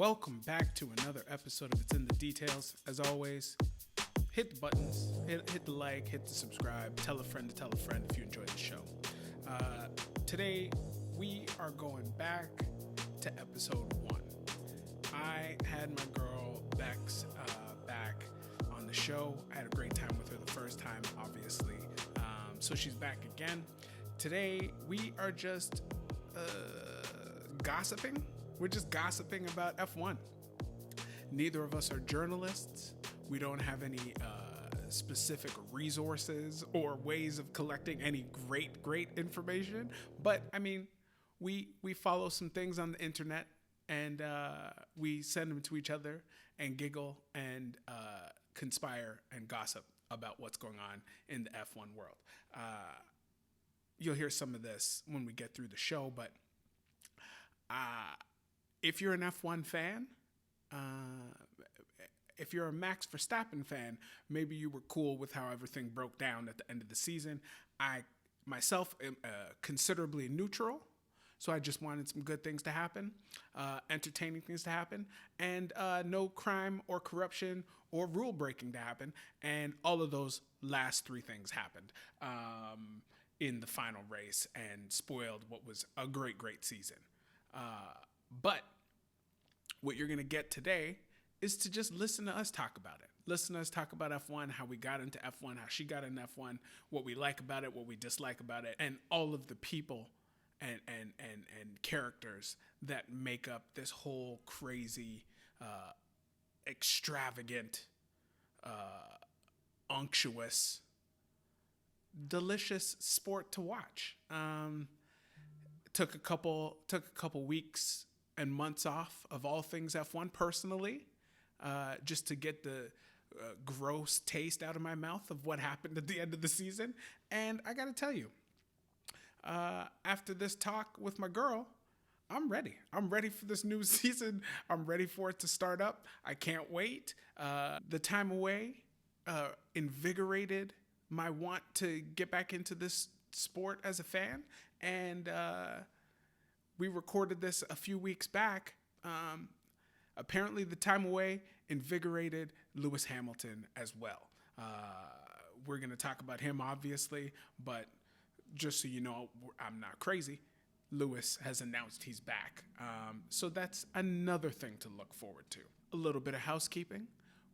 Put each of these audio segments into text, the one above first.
welcome back to another episode of It's in the Details. As always, hit the buttons, hit the like, hit the subscribe, tell a friend to tell a friend if you enjoyed the show. Today, we are going back to episode 1. I had my girl Bex back on the show. I had a great time with her the first time, obviously. So she's back again. Today, we are just gossiping. We're just gossiping about F1. Neither of us are journalists. We don't have any specific resources or ways of collecting any great information. But I mean, we follow some things on the internet and we send them to each other and giggle and conspire and gossip about what's going on in the F1 world. You'll hear some of this when we get through the show, but if you're an F1 fan, if you're a Max Verstappen fan, maybe you were cool with how everything broke down at the end of the season. I myself am considerably neutral, so I just wanted some good things to happen, entertaining things to happen, and no crime or corruption or rule breaking to happen. And all of those last 3 things happened in the final race and spoiled what was a great season. But what you're going to get today is to just listen to us talk about it. Listen to us talk about F1, how we got into F1, how she got into F1, what we like about it, what we dislike about it, and all of the people and characters that make up this whole crazy, extravagant, unctuous, delicious sport to watch. Took a couple weeks and months off of all things F1 personally, just to get the gross taste out of my mouth of what happened at the end of the season. And I got to tell you, after this talk with my girl, I'm ready. I'm ready for this new season. I'm ready for it to start up. I can't wait. The time away invigorated my want to get back into this sport as a fan. And we recorded this a few weeks back. Apparently, the time away invigorated Lewis Hamilton as well. We're going to talk about him, obviously, but just so you know, I'm not crazy. Lewis has announced he's back. So that's another thing to look forward to. A little bit of housekeeping.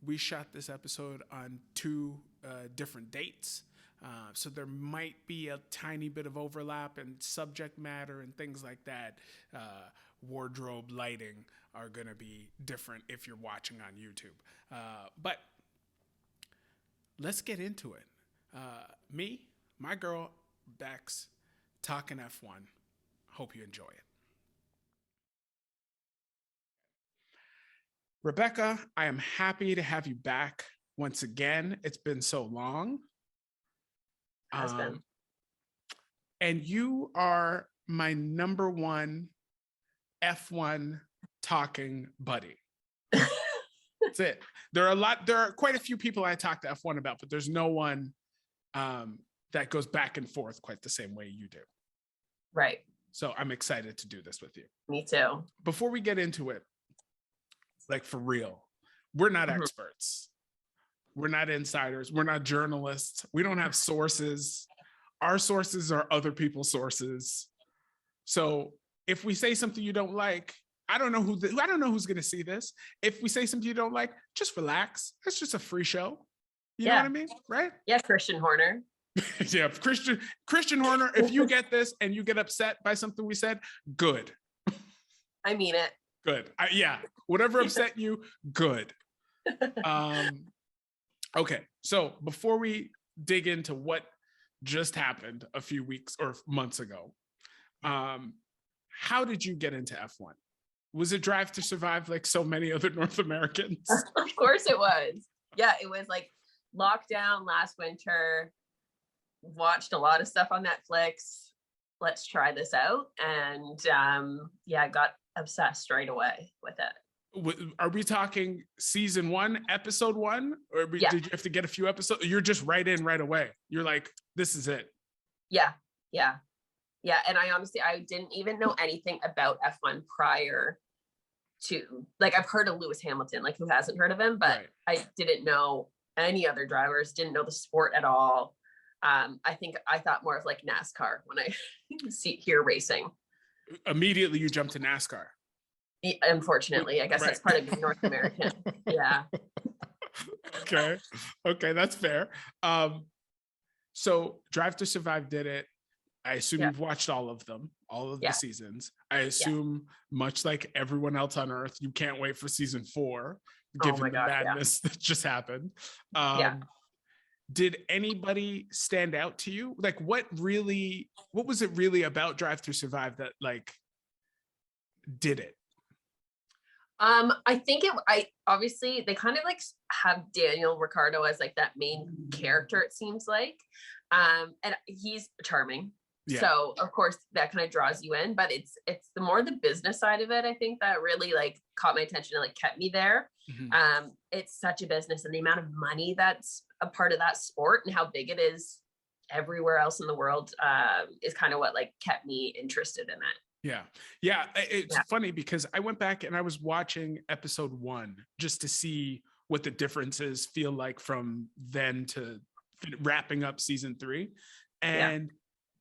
We shot this episode on 2 different dates. So there might be a tiny bit of overlap in subject matter and things like that. Wardrobe, lighting are going to be different if you're watching on YouTube. But let's get into it. Me, my girl, Bex, talking F1. Hope you enjoy it. Rebecca, I am happy to have you back once again. It's been so long. Has been. And you are my number 1 F1 talking buddy. That's it. There are quite a few people I talk to F1 about, but there's no one that goes back and forth quite the same way you do. Right. So I'm excited to do this with you. Me too. Before we get into it, like for real, we're not experts. We're not insiders. We're not journalists. We don't have sources. Our sources are other people's sources. So if we say something you don't like, I don't know who's going to see this. If we say something you don't like, just relax. It's just a free show. You know what I mean? Right? Yeah, Christian Horner. Yeah, Christian Horner, if you get this and you get upset by something we said, good. I mean it. Good. Whatever upset you, good. Okay, so before we dig into what just happened a few weeks or months ago, how did you get into F1? Was it Drive to Survive like so many other North Americans? Of course it was. Yeah, it was like lockdown last winter. Watched a lot of stuff on Netflix. Let's try this out. And I got obsessed right away with it. Are we talking season 1, episode 1? Or did you have to get a few episodes? You're just right in right away. You're like, this is it. Yeah. And I didn't even know anything about F1 prior to, like, I've heard of Lewis Hamilton, like, who hasn't heard of him, but Right. I didn't know any other drivers, didn't know the sport at all. I think I thought more of like NASCAR when I hear racing. Immediately you jump to NASCAR. Unfortunately, I guess Right. that's part of being North American. Yeah. Okay. Okay, that's fair. So Drive to Survive did it. I assume Yeah. you've watched all of them, all of Yeah. the seasons. I assume, much like everyone else on Earth, you can't wait for season 4, given my the gosh, madness that just happened. Yeah. Did anybody stand out to you? Like, what was it really about Drive to Survive that like did it? I think I obviously they kind of like have Daniel Ricciardo as like that main character, it seems like. And he's charming. Yeah. So of course that kind of draws you in, but it's the more the business side of it, I think, that really like caught my attention and like kept me there. Mhm. It's such a business, and the amount of money that's a part of that sport and how big it is everywhere else in the world is kind of what like kept me interested in it. Yeah. Yeah. It's funny because I went back and I was watching episode 1 just to see what the differences feel like from then to wrapping up season 3. And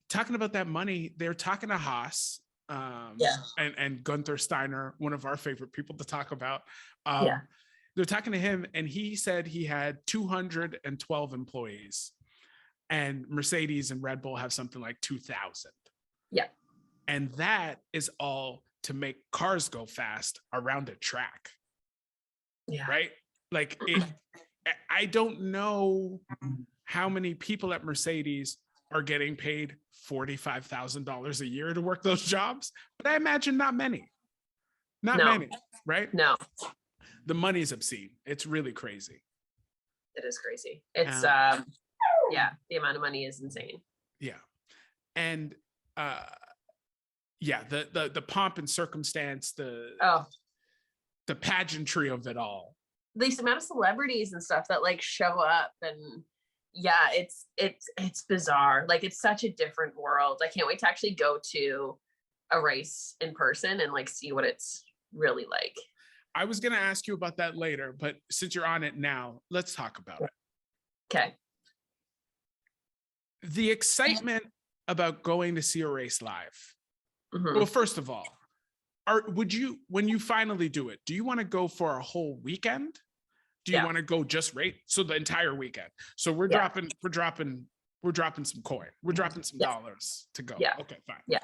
talking about that money, they're talking to Haas, and Gunther Steiner, one of our favorite people to talk about. They're talking to him, and he said he had 212 employees, and Mercedes and Red Bull have something like 2,000. Yeah. And that is all to make cars go fast around a track. Yeah. Right? Like, I don't know how many people at Mercedes are getting paid $45,000 a year to work those jobs, but I imagine not many. Not many, right? No. The money's obscene. It's really crazy. It is crazy. It's the amount of money is insane. Yeah. And the pomp and circumstance, the pageantry of it all. The amount of celebrities and stuff that like show up, and it's bizarre. Like, it's such a different world. I can't wait to actually go to a race in person and like see what it's really like. I was going to ask you about that later, but since you're on it now, let's talk about it. Okay. The excitement about going to see a race live. Mm-hmm. Well, first of all, when you finally do it, do you want to go for a whole weekend? Do you want to go just race? So the entire weekend. So we're dropping some coin. We're dropping some dollars to go. Yeah. Okay, fine. Yeah.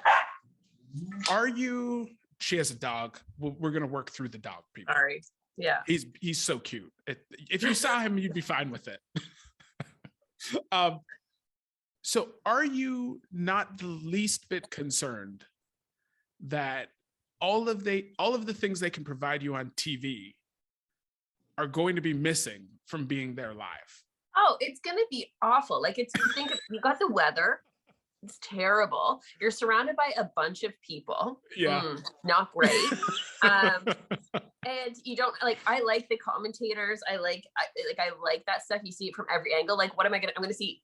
Are you? She has a dog. We're gonna work through the dog, people. Sorry. Yeah. He's so cute. If you saw him, you'd be fine with it. So are you not the least bit concerned that all of the things they can provide you on TV are going to be missing from being there live? Oh, it's gonna be awful. Like, you got the weather. It's terrible. You're surrounded by a bunch of people. Yeah. Not great. And you don't like, I like the commentators. I like that stuff. You see it from every angle. Like, I'm gonna see,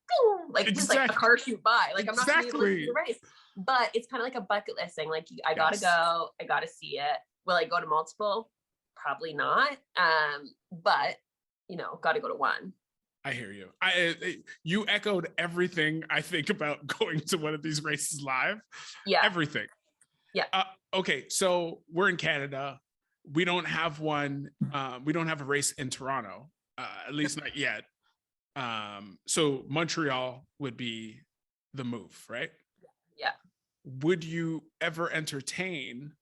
like, just like a car shoot by. Like, I'm not gonna be able to see the race. But it's kind of like a bucket list thing. Like, I gotta go. I gotta see it. Will I go to multiple? Probably not. But gotta go to one. I hear you. You echoed everything I think about going to one of these races live. Yeah. Everything. Yeah. Okay, so we're in Canada. We don't have one. We don't have a race in Toronto, at least not yet. So Montreal would be the move, right? Yeah. Would you ever entertain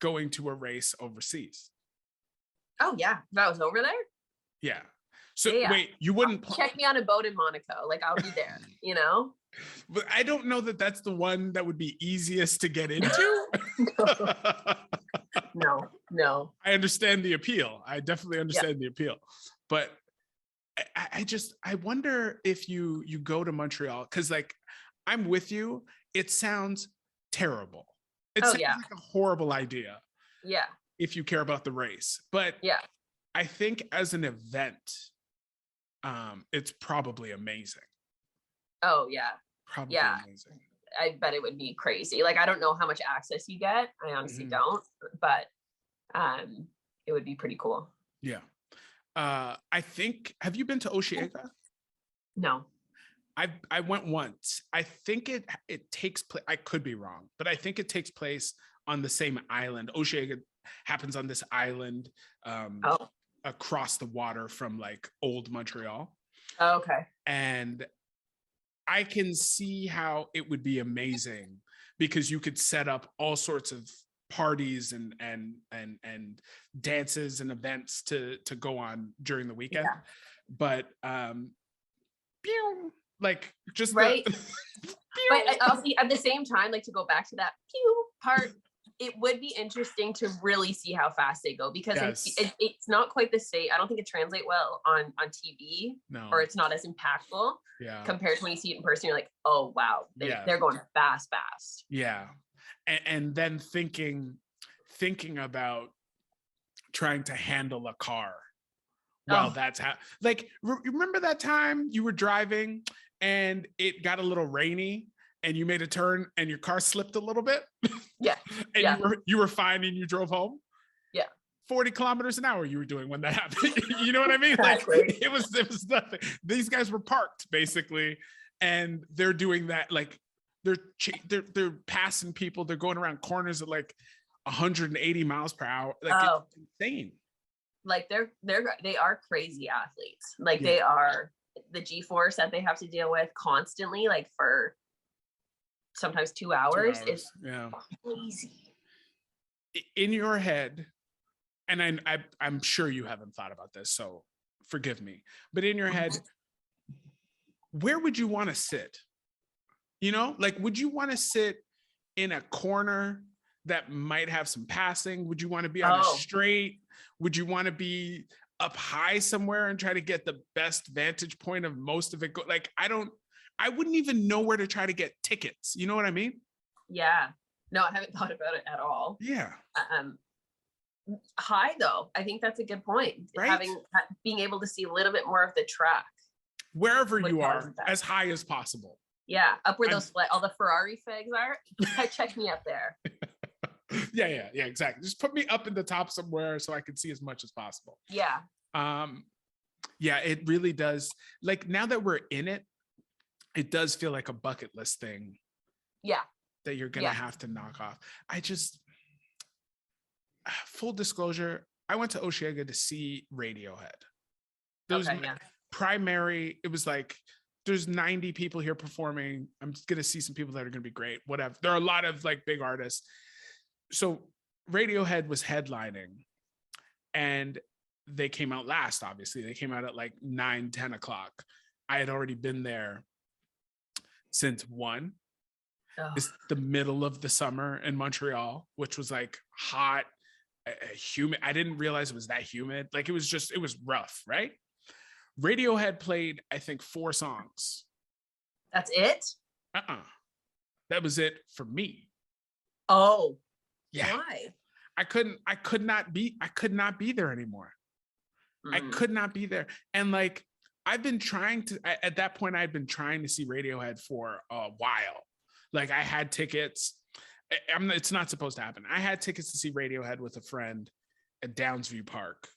going to a race overseas? Oh yeah, if I was over there. Yeah. So wait, you wouldn't check me on a boat in Monaco? Like, I'll be there. But I don't know that that's the one that would be easiest to get into. No. I understand the appeal. I definitely understand the appeal. But I wonder if you go to Montreal, because like, I'm with you. It sounds terrible. It sounds like a horrible idea. Yeah. If you care about the race. But I think as an event, it's probably amazing. Oh yeah. Probably amazing. I bet it would be crazy. Like, I don't know how much access you get. I honestly don't, but it would be pretty cool. Yeah. I think, have you been to Osheaga? No. I went once. I think it takes place. I could be wrong, but I think it takes place on the same island. Osheaga happens on this island Oh. across the water from like old Montreal. Oh, okay. And I can see how it would be amazing because you could set up all sorts of parties and dances and events to go on during the weekend. Yeah. But like just right. the But I'll see at the same time, like to go back to that pew part, it would be interesting to really see how fast they go because Yes. it's not quite the same. I don't think it translates well on TV, No. or it's not as impactful Yeah. compared to when you see it in person. You're like, oh wow, Yeah. they're going fast. Yeah. And then thinking about trying to handle a car. Well, that's how, like, remember that time you were driving and it got a little rainy and you made a turn and your car slipped a little bit? Yeah. And Yeah. you were fine and you drove home? Yeah. 40 kilometers an hour you were doing when that happened. You know what I mean? Exactly. Like it was nothing. These guys were parked basically, and they're doing that. Like they're passing people. They're going around corners at like 180 miles per hour. Like it's insane. Like they are crazy athletes. Like they are, the G-force that they have to deal with constantly, like for sometimes 2 hours. Is crazy. In your head, and I'm sure you haven't thought about this, so forgive me, but in your head, where would you want to sit? You know, like, would you want to sit in a corner that might have some passing? Would you want to be on a straight? Would you want to be up high somewhere and try to get the best vantage point of most of it? Like, I wouldn't even know where to try to get tickets. You know what I mean? Yeah. No, I haven't thought about it at all. Yeah. High though. I think that's a good point. Right? Being able to see a little bit more of the track. Wherever you are, as high as possible. Yeah. Up where all the Ferrari figs are. Check me up there. Yeah, exactly. Just put me up in the top somewhere so I can see as much as possible. Yeah. Yeah, it really does. Like, now that we're in it, it does feel like a bucket list thing. Yeah. That you're gonna have to knock off. Full disclosure, I went to Osheaga to see Radiohead. Primary, it was like, there's 90 people here performing. I'm just gonna see some people that are gonna be great. Whatever. There are a lot of like big artists. So Radiohead was headlining and they came out last, obviously. They came out at like 9-10 o'clock. I had already been there since 1. It's the middle of the summer in Montreal, which was like hot, humid. I didn't realize it was that humid. Like it was rough, right? Radiohead played, I think, 4 songs. That's it? That was it for me. Oh. Yeah. Why? I could not be there anymore. I could not be there. And like, I've been trying to, at that point, I'd been trying to see Radiohead for a while. Like I had tickets. It's not supposed to happen. I had tickets to see Radiohead with a friend at Downsview Park.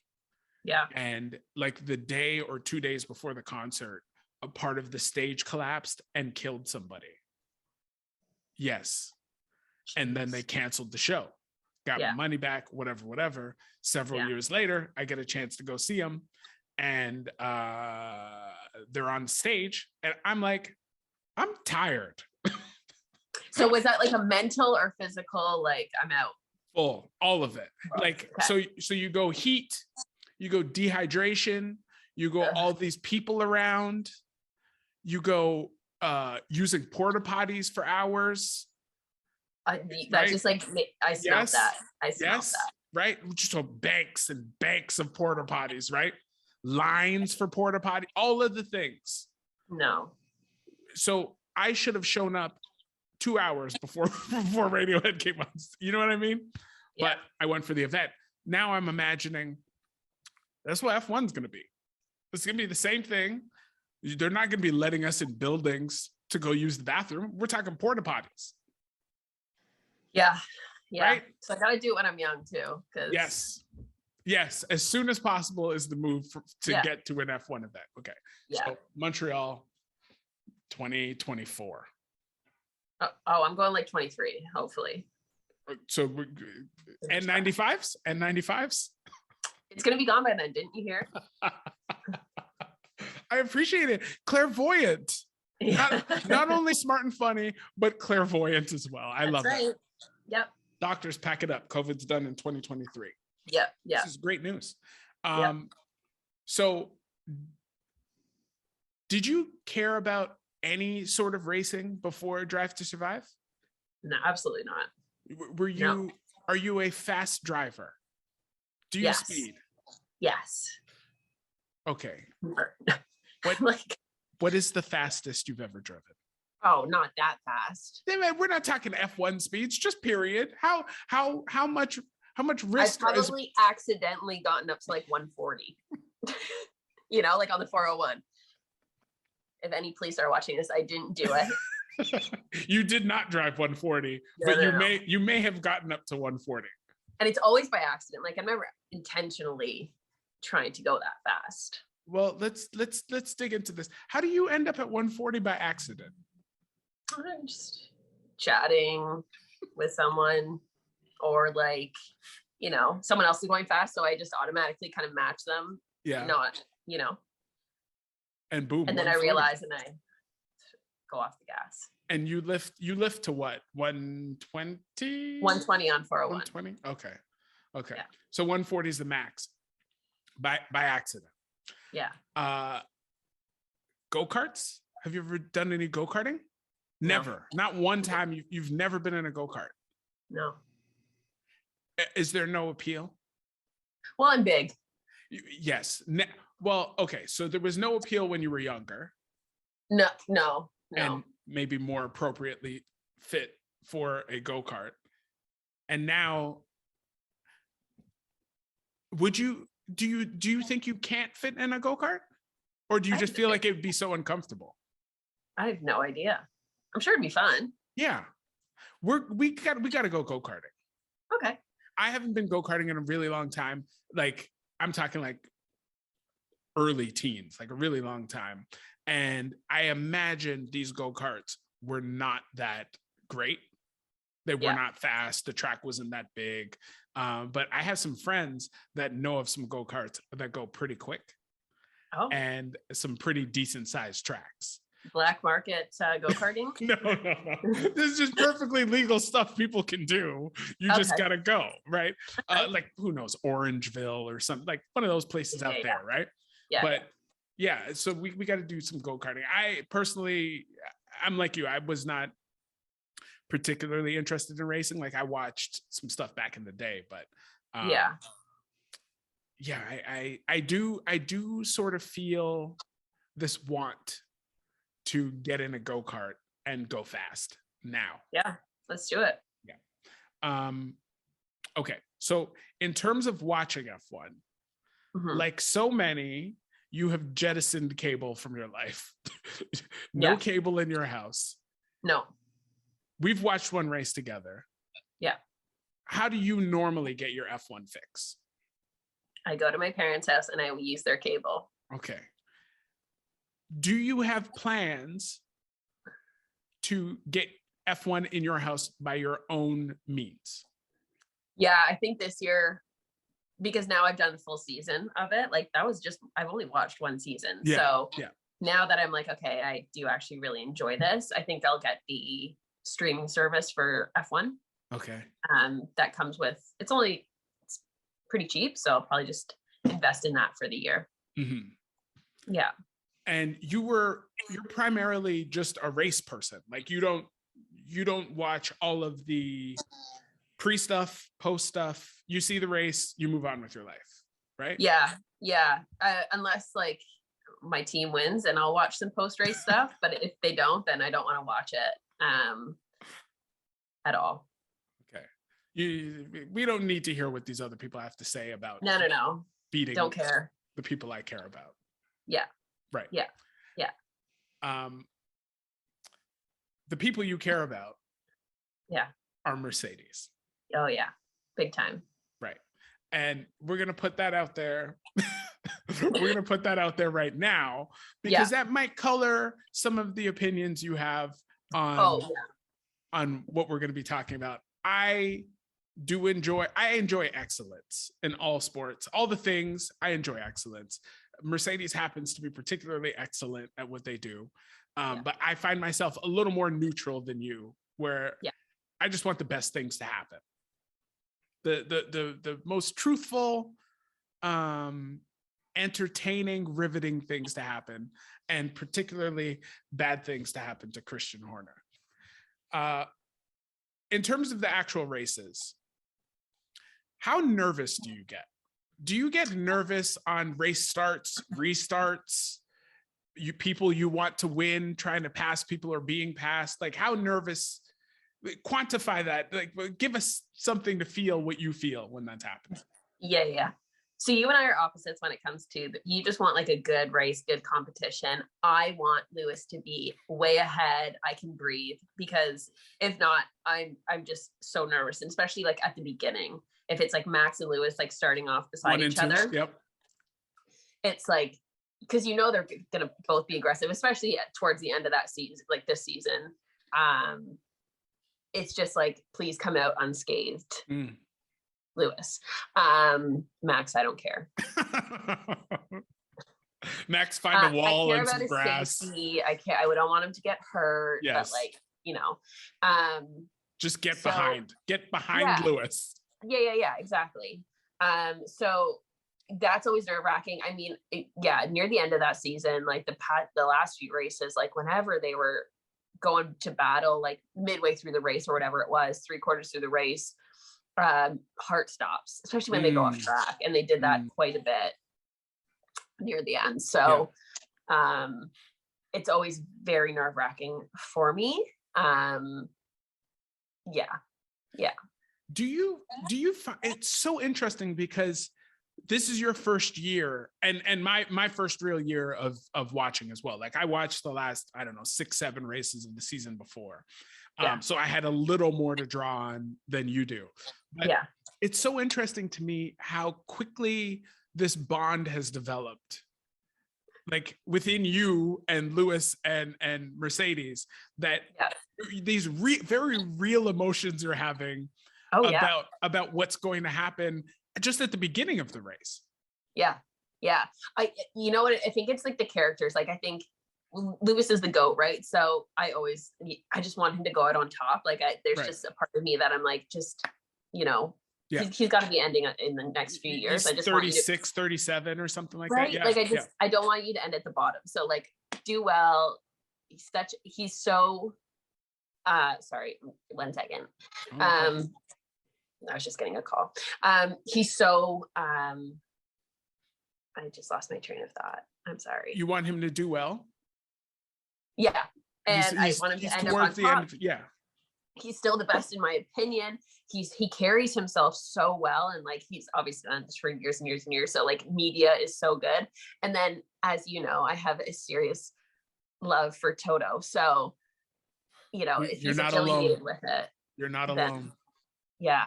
Yeah. And like the day or 2 days before the concert, a part of the stage collapsed and killed somebody. Yes. And then they canceled the show, got my money back, whatever. Several years later, I get a chance to go see them, and they're on stage, and I'm like, I'm tired. So was that like a mental or physical, like I'm out? Full, all of it. Like, so you go heat, you go dehydration, you go all these people around, you go using porta potties for hours. That just like, I smelled that. I smelled that. Right? Just so banks and banks of porta potties, right? Lines for porta potty, all of the things. No. So I should have shown up 2 hours before Radiohead came on. You know what I mean? Yeah. But I went for the event. Now I'm imagining that's what F1's going to be. It's going to be the same thing. They're not going to be letting us in buildings to go use the bathroom. We're talking porta potties. Yeah. Yeah. right? So I gotta do it when I'm young too. Yes, as soon as possible is the move to get to an F1 event. Okay, so Montreal 2024. Oh, I'm going like 23, hopefully. So N95s? N95s? It's going to be gone by then. Didn't you hear? I appreciate it. Clairvoyant. Not only smart and funny, but clairvoyant as well. I love that. Yep. Doctors, pack it up. COVID's done in 2023. Yep. Yeah. This is great news. So did you care about any sort of racing before Drive to Survive? No, absolutely not. Are you a fast driver? Do you speed? Yes. Okay. What what is the fastest you've ever driven? Oh, not that fast. We're not talking F1 speeds, just period. How much risk? I've probably accidentally gotten up to like 140. Like on the 401. If any police are watching this, I didn't do it. You did not drive 140, but you may have gotten up to 140. And it's always by accident. Like I'm never intentionally trying to go that fast. Well, let's dig into this. How do you end up at 140 by accident? I'm just chatting with someone, or like, someone else is going fast, so I just automatically kind of match them. Yeah. And boom. And then I realize, and I go off the gas. And you lift to what? 120? 120 on 401. 120? Okay. Yeah. So 140 is the max by accident. Yeah. Go-karts? Have you ever done any go-karting? Never. No. Not one time. You've never been in a go-kart? No. Is there no appeal? Well, I'm big. Yes. Well, okay. So there was no appeal when you were younger. No. And maybe more appropriately fit for a go-kart. And now, do you think you can't fit in a go-kart? Or do you just feel like it would be so uncomfortable? I have no idea. I'm sure it'd be fun. Yeah. We got to go go-karting. Okay. I haven't been go-karting in a really long time. Like, I'm talking like early teens, like a really long time. And I imagine these go-karts were not that great. They were not fast. The track wasn't that big. But I have some friends that know of some go-karts that go pretty quick. Oh. And some pretty decent sized tracks. Black market go-karting? No. This is just perfectly legal stuff people can do. You just got to go, right? Like, who knows, Orangeville or something, like one of those places out there, right? Yeah. But so we got to do some go-karting. I'm like you. I was not particularly interested in racing. Like, I watched some stuff back in the day, but I do sort of feel this want to get in a go-kart and go fast now. Yeah, let's do it. Yeah. Okay. So in terms of watching F1, like so many, you have jettisoned cable from your life. No cable in your house. No. We've watched one race together. Yeah. How do you normally get your F1 fix? I go to my parents' house and I use their cable. Okay. Do you have plans to get F1 in your house by your own means? Yeah, I think this year, because now I've done the full season of it, like I've only watched one season. Yeah. So now that I'm like, okay, I do actually really enjoy this, I think I'll get the streaming service for F1. Okay. That comes with, it's pretty cheap. So I'll probably just invest in that for the year. Mm-hmm. Yeah. And you're primarily just a race person. Like you don't watch all of the pre stuff, post stuff. You see the race, you move on with your life, right? Yeah. Unless like my team wins, and I'll watch some post race stuff. But if they don't, then I don't want to watch it at all. Okay. We don't need to hear what these other people have to say about no beating. Don't care. The people I care about. Yeah. Right. Yeah. The people you care about are Mercedes. Oh yeah, big time. Right. And we're going to put that out there. We're going to put that out there right now, because that might color some of the opinions you have on what we're going to be talking about. I enjoy excellence in all sports, all the things. I enjoy excellence. Mercedes happens to be particularly excellent at what they do. But I find myself a little more neutral than you, where I just want the best things to happen. The most truthful, entertaining, riveting things to happen, and particularly bad things to happen to Christian Horner. In terms of the actual races, how nervous do you get? Do you get nervous on race starts, restarts, people you want to win, trying to pass people or being passed? Like, how nervous? Quantify that. Like, give us something to feel what you feel when that's happening. Yeah. So you and I are opposites when it comes to you just want like a good race, good competition. I want Lewis to be way ahead. I can breathe, because if not, I'm just so nervous, and especially like at the beginning, if it's like Max and Lewis like starting off beside each other. Yep. It's like, because they're gonna both be aggressive, especially towards the end of that season, like this season. It's just like, please come out unscathed. Lewis. Max, I don't care. Max, find a wall and some grass. Safety. I care. I don't want him to get hurt. Yes. But just get behind Lewis. Yeah, exactly. So that's always nerve-wracking. I mean, near the end of that season, like the last few races, like whenever they were going to battle, like midway through the race or whatever it was, 3/4 through the race, heart stops, especially when they go off track, and they did that quite a bit near the end. So it's always very nerve-wracking for me. Do you find it's so interesting, because this is your first year, and my first real year of watching as well. Like, I watched the last, I don't know, 6-7 races of the season before. So I had a little more to draw on than you do. But it's so interesting to me how quickly this bond has developed, like within you and Lewis and Mercedes, that these very real emotions you're having about what's going to happen just at the beginning of the race. Yeah. You know what? I think it's like the characters. Like, I think Lewis is the GOAT, right? So I just want him to go out on top. Like, there's just a part of me that I'm like, just, he's got to be ending in the next few years. He's I just 36, 37 or something like that. Yeah. Like, I don't want you to end at the bottom. So like, do well. He's so, sorry, 1 second. I was just getting a call. He's so, I just lost my train of thought. I'm sorry. You want him to do well? Yeah. And I want him to end up on top. He's still the best in my opinion. He carries himself so well, and like, he's obviously done this for years and years and years. So like, media is so good. And then, as you know, I have a serious love for Toto. So, if he's affiliated with it, you're not alone. Yeah.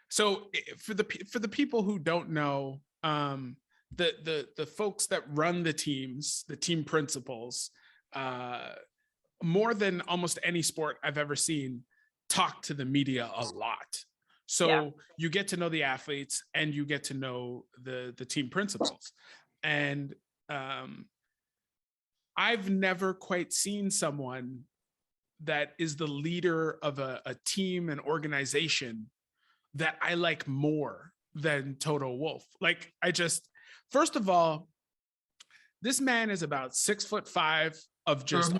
So for the people who don't know, the folks that run the teams, the team principals, more than almost any sport I've ever seen, talk to the media a lot. So you get to know the athletes, and you get to know the team principals. And I've never quite seen someone that is the leader of a team, an organization, that I like more than Toto Wolff. Like, first of all, this man is about 6'5" of just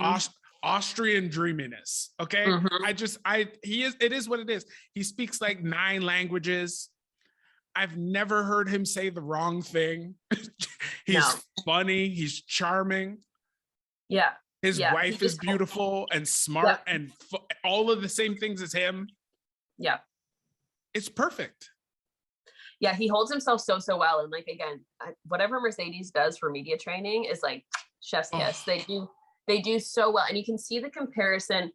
Austrian dreaminess. Okay. It is what it is. He speaks like 9 languages. I've never heard him say the wrong thing. He's funny. He's charming. Yeah. His wife is beautiful and smart and all of the same things as him. Yeah. It's perfect. Yeah, he holds himself so well. And like, again, whatever Mercedes does for media training is like chef's kiss. They do so well. And you can see the comparison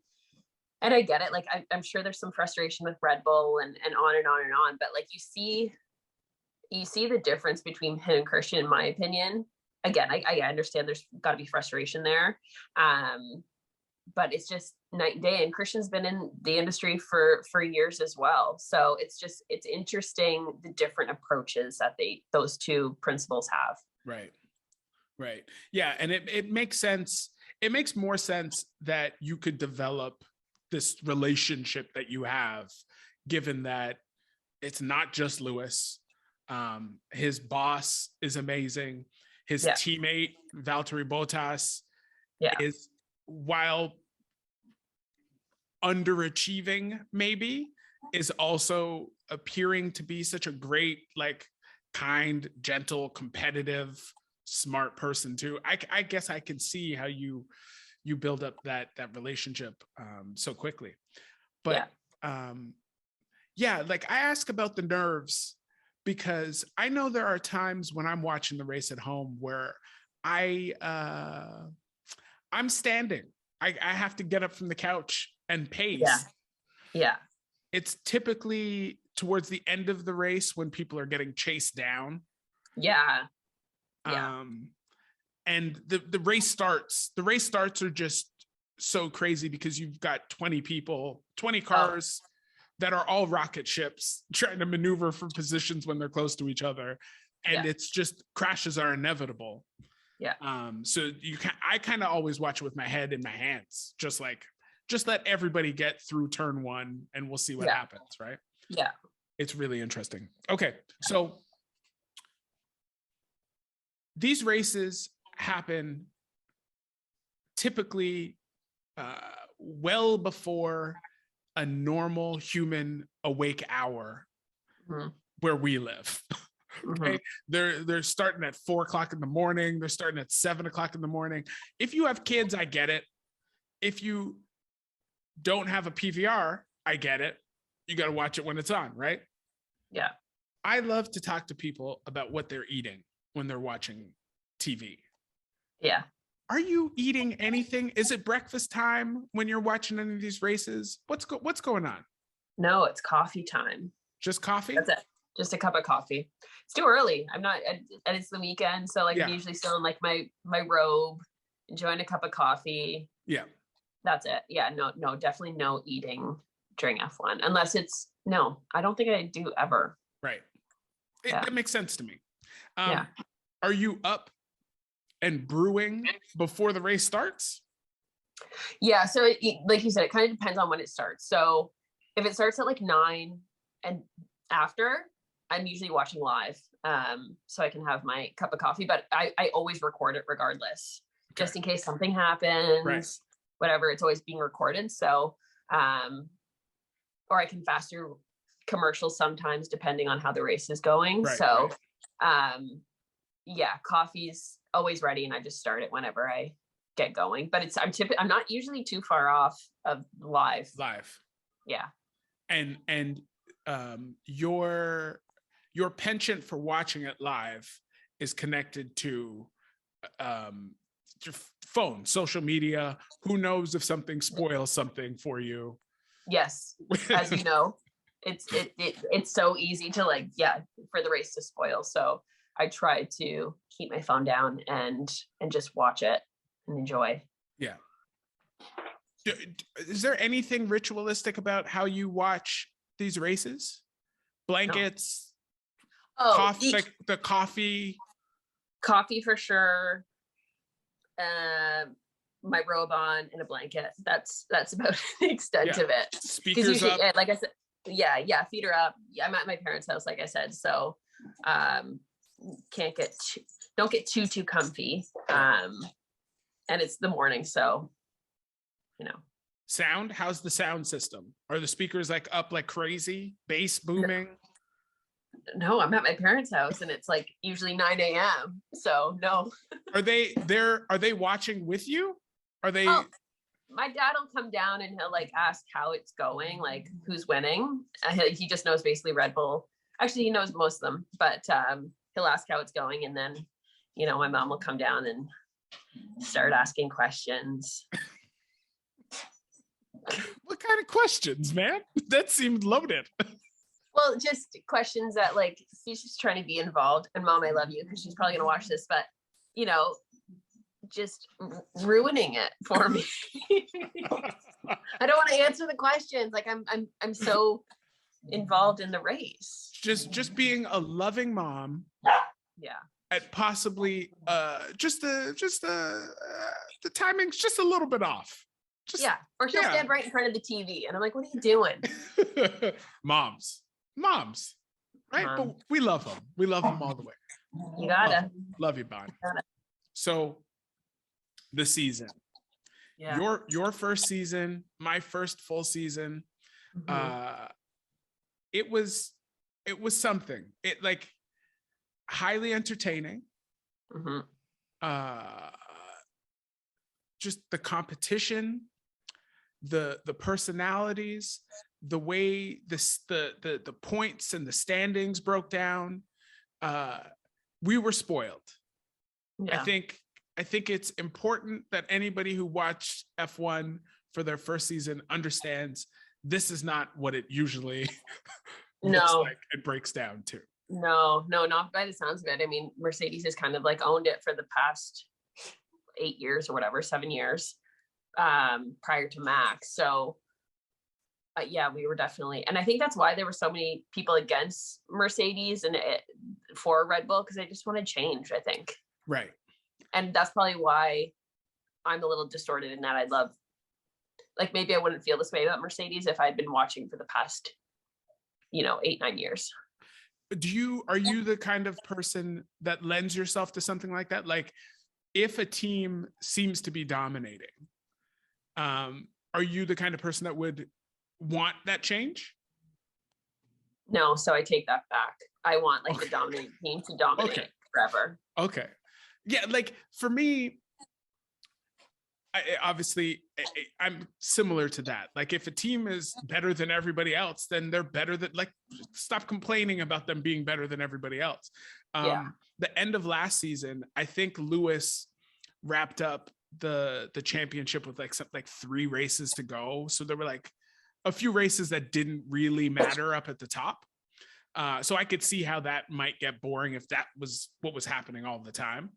And I get it. Like I'm sure there's some frustration with Red Bull and on and on and on. But like you see the difference between him and Christian, in my opinion. Again, I understand there's got to be frustration there, but it's just night and day. And Christian's been in the industry for years as well, so it's interesting the different approaches that those two principals have. Right. Yeah, and it makes sense. It makes more sense that you could develop this relationship that you have, given that it's not just Lewis. His boss is amazing. His teammate, Valtteri Bottas, is, while underachieving maybe, is also appearing to be such a great, like, kind, gentle, competitive, smart person too. I guess I can see how you build up that relationship so quickly. But like, I ask about the nerves because I know there are times when I'm watching the race at home where I'm standing. I have to get up from the couch and pace. Yeah. It's typically towards the end of the race when people are getting chased down. Yeah. And the race starts. The race starts are just so crazy because you've got 20 cars that are all rocket ships trying to maneuver for positions when they're close to each other. And it's just, crashes are inevitable. Yeah. So I kind of always watch it with my head in my hands, just let everybody get through turn one and we'll see what happens. Right. Yeah. It's really interesting. Okay. So these races happen typically well before a normal human awake hour where we live. Okay. They're starting at 4:00 in the morning. They're starting at 7:00 in the morning. If you have kids, I get it. If you don't have a PVR, I get it. You got to watch it when it's on, right? Yeah. I love to talk to people about what they're eating when they're watching TV. Yeah. Are you eating anything? Is it breakfast time when you're watching any of these races? What's going on? No, it's coffee time. Just coffee? That's it. Just a cup of coffee. It's too early. I'm not, and it's the weekend, so like I'm usually still in like my robe, enjoying a cup of coffee. Yeah. That's it. Yeah. No, definitely no eating during F1 unless it's I don't think I do ever. Right. That makes sense to me. Yeah. Are you up and brewing before the race starts? Yeah. So like you said, it kind of depends on when it starts. So if it starts at like 9 and after, I'm usually watching live. So I can have my cup of coffee, but I always record it regardless, just in case something happens, whatever, it's always being recorded. So, or I can fast through commercials sometimes depending on how the race is going. Coffee's always ready and I just start it whenever I get going, but I'm not usually too far off of live. Yeah. And your penchant for watching it live is connected to your phone, social media. Who knows if something spoils something for you? Yes. As you know, it's so easy to for the race to spoil. So I try to keep my phone down and just watch it and enjoy. Yeah. Is there anything ritualistic about how you watch these races? Blankets? No. Coffee, the coffee for sure. My robe on and a blanket. That's about the extent of it. Speakers usually, up. like I said, feet are up. I'm at my parents' house, like I said, so don't get too comfy. And it's the morning, so Sound? How's the sound system? Are the speakers like up like crazy? Bass booming? No, I'm at my parents' house and it's like usually 9 a.m. So no. Are they watching with you? Are they? Oh, my dad will come down and he'll like ask how it's going, like who's winning. He just knows basically Red Bull. Actually, he knows most of them, but he'll ask how it's going, and then my mom will come down and start asking questions. What kind of questions, man? That seemed loaded. Well, just questions that like she's just trying to be involved. And mom, I love you because she's probably gonna watch this, but you know, just ruining it for me. I don't want to answer the questions. Like I'm so involved in the race. Just being a loving mom. Yeah. At possibly the timing's just a little bit off. Or she'll stand right in front of the TV and I'm like, what are you doing? moms, right? But we love them. We love them all the way. You gotta love you, Bon. So the season, your first season, my first full season, it was something. It like highly entertaining. Just the competition, the personalities, the way the points and the standings broke down. We were spoiled. I think it's important that anybody who watched F1 for their first season understands this is not what it usually looks like it breaks down to. No, not by the sounds of it. I mean, Mercedes has kind of like owned it for the past 8 years or whatever, 7 years prior to Max. So we were definitely, and I think that's why there were so many people against Mercedes and for Red Bull, because they just wanted change, I think. Right. And that's probably why I'm a little distorted in that. I love, like, maybe I wouldn't feel this way about Mercedes if I'd been watching for the past, 8-9 years. Are you the kind of person that lends yourself to something like that? Like if a team seems to be dominating, are you the kind of person that would want that change? No, so I take that back. I want the dominating team to dominate forever. Okay. Yeah, like for me, I'm similar to that. Like if a team is better than everybody else, then they're better than, like, stop complaining about them being better than everybody else. The end of last season, I think Lewis wrapped up the championship with like 3 races to go. So there were like a few races that didn't really matter up at the top. So I could see how that might get boring if that was what was happening all the time.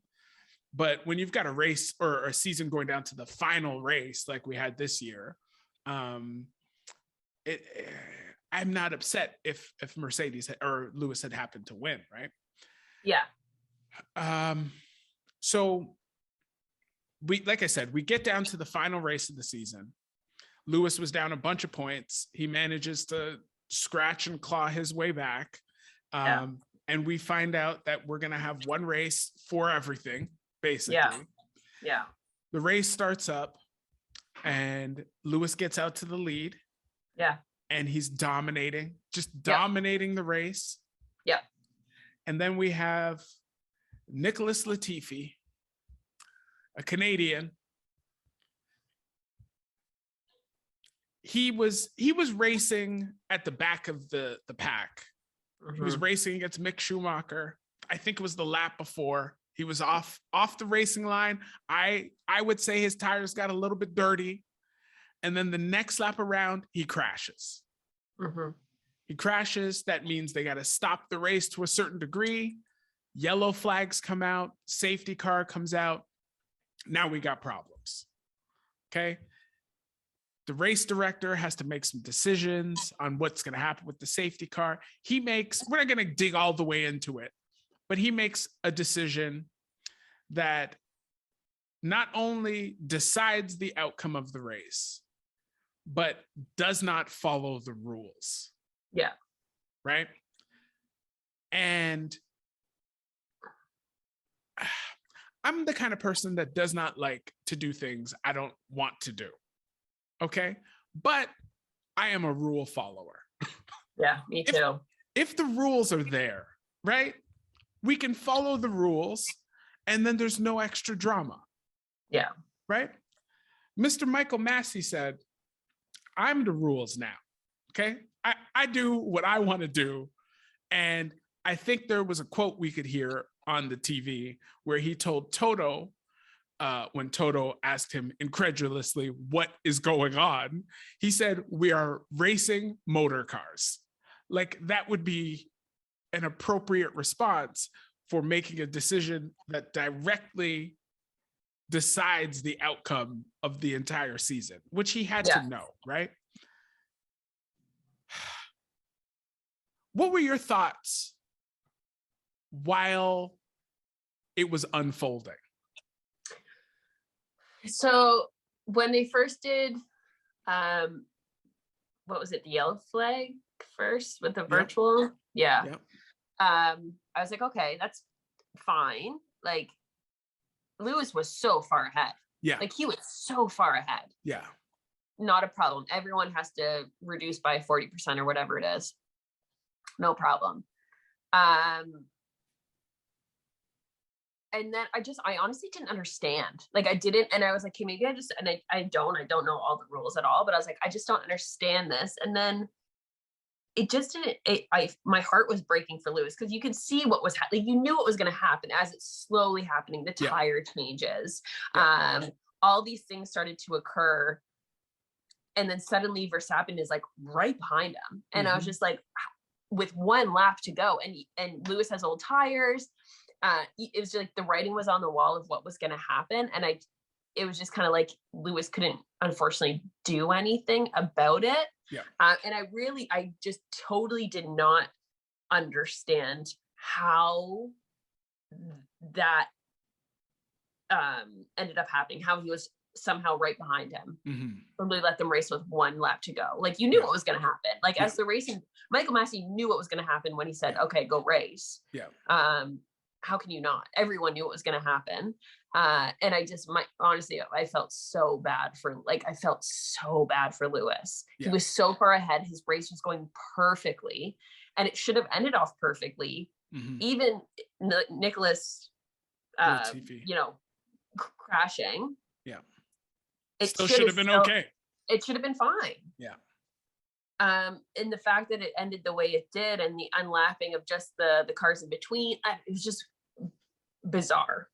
But when you've got a race or a season going down to the final race, like we had this year, I'm not upset if Mercedes or Lewis had happened to win, right? Yeah. So like I said, we get down to the final race of the season. Lewis was down a bunch of points. He manages to scratch and claw his way back. And we find out that we're going to have one race for everything. Basically, yeah. The race starts up and Lewis gets out to the lead. Yeah. And he's dominating the race. Yeah. And then we have Nicholas Latifi, a Canadian. He was racing at the back of the pack. He was racing against Mick Schumacher. I think it was the lap before. He was off the racing line. I would say his tires got a little bit dirty. And then the next lap around, he crashes. He crashes. That means they got to stop the race to a certain degree. Yellow flags come out. Safety car comes out. Now we got problems. Okay. The race director has to make some decisions on what's going to happen with the safety car. We're not going to dig all the way into it, but he makes a decision that not only decides the outcome of the race, but does not follow the rules. Yeah. Right. And I'm the kind of person that does not like to do things I don't want to do. Okay. But I am a rule follower. Yeah, me too. If the rules are there, right, we can follow the rules and then there's no extra drama. Yeah. Right. Mr. Michael Massey said, I'm the rules now. Okay. I do what I want to do. And I think there was a quote we could hear on the TV where he told Toto, when Toto asked him incredulously, what is going on? He said, we are racing motor cars. Like, that would be an appropriate response for making a decision that directly decides the outcome of the entire season, which he had to know, right? What were your thoughts while it was unfolding? So when they first did, what was it, the yellow flag first with the virtual? Yeah. Yep. I was like, okay, that's fine. Like, Lewis was so far ahead. Yeah. Like, he was so far ahead. Yeah. Not a problem. Everyone has to reduce by 40% or whatever it is. No problem. And then I honestly didn't understand. Like, I didn't, and I was like, okay, maybe I just, and I don't know all the rules at all, but I was like, I just don't understand this. And then it just didn't, my heart was breaking for Lewis, because you could see what was happening. You knew what was going to happen as it's slowly happening. The tire changes. All these things started to occur. And then suddenly Verstappen is like right behind him. And I was just like, with one lap to go, and Lewis has old tires. It was just like the writing was on the wall of what was going to happen. And it was just kind of like Lewis couldn't, unfortunately, do anything about it. Yeah. And I just totally did not understand how that ended up happening, how he was somehow right behind him. Probably let them race with one lap to go. Like, you knew what was going to happen. Like, as the racing, Michael Massey knew what was going to happen when he said, okay, go race. How can you not? Everyone knew what was going to happen. And honestly, I felt so bad for Lewis. He was so far ahead. His race was going perfectly, and it should have ended off perfectly. Even Nicholas, crashing. It still should have been okay. It should have been fine. And the fact that it ended the way it did, and the unlapping of just the cars in between, it was just bizarre.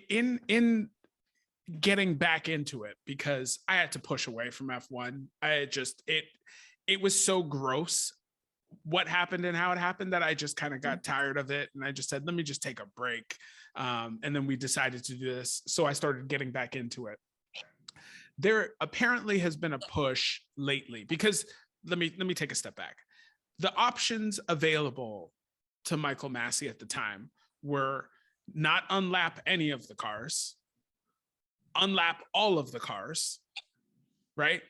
In getting back into it, because I had to push away from F1. It was so gross what happened and how it happened that I just kind of got tired of it, and I just said, let me just take a break. And then we decided to do this, so I started getting back into it. There apparently has been a push lately, because let me take a step back. The options available to Michael Massey at the time were not unlap any of the cars, unlap all of the cars, right?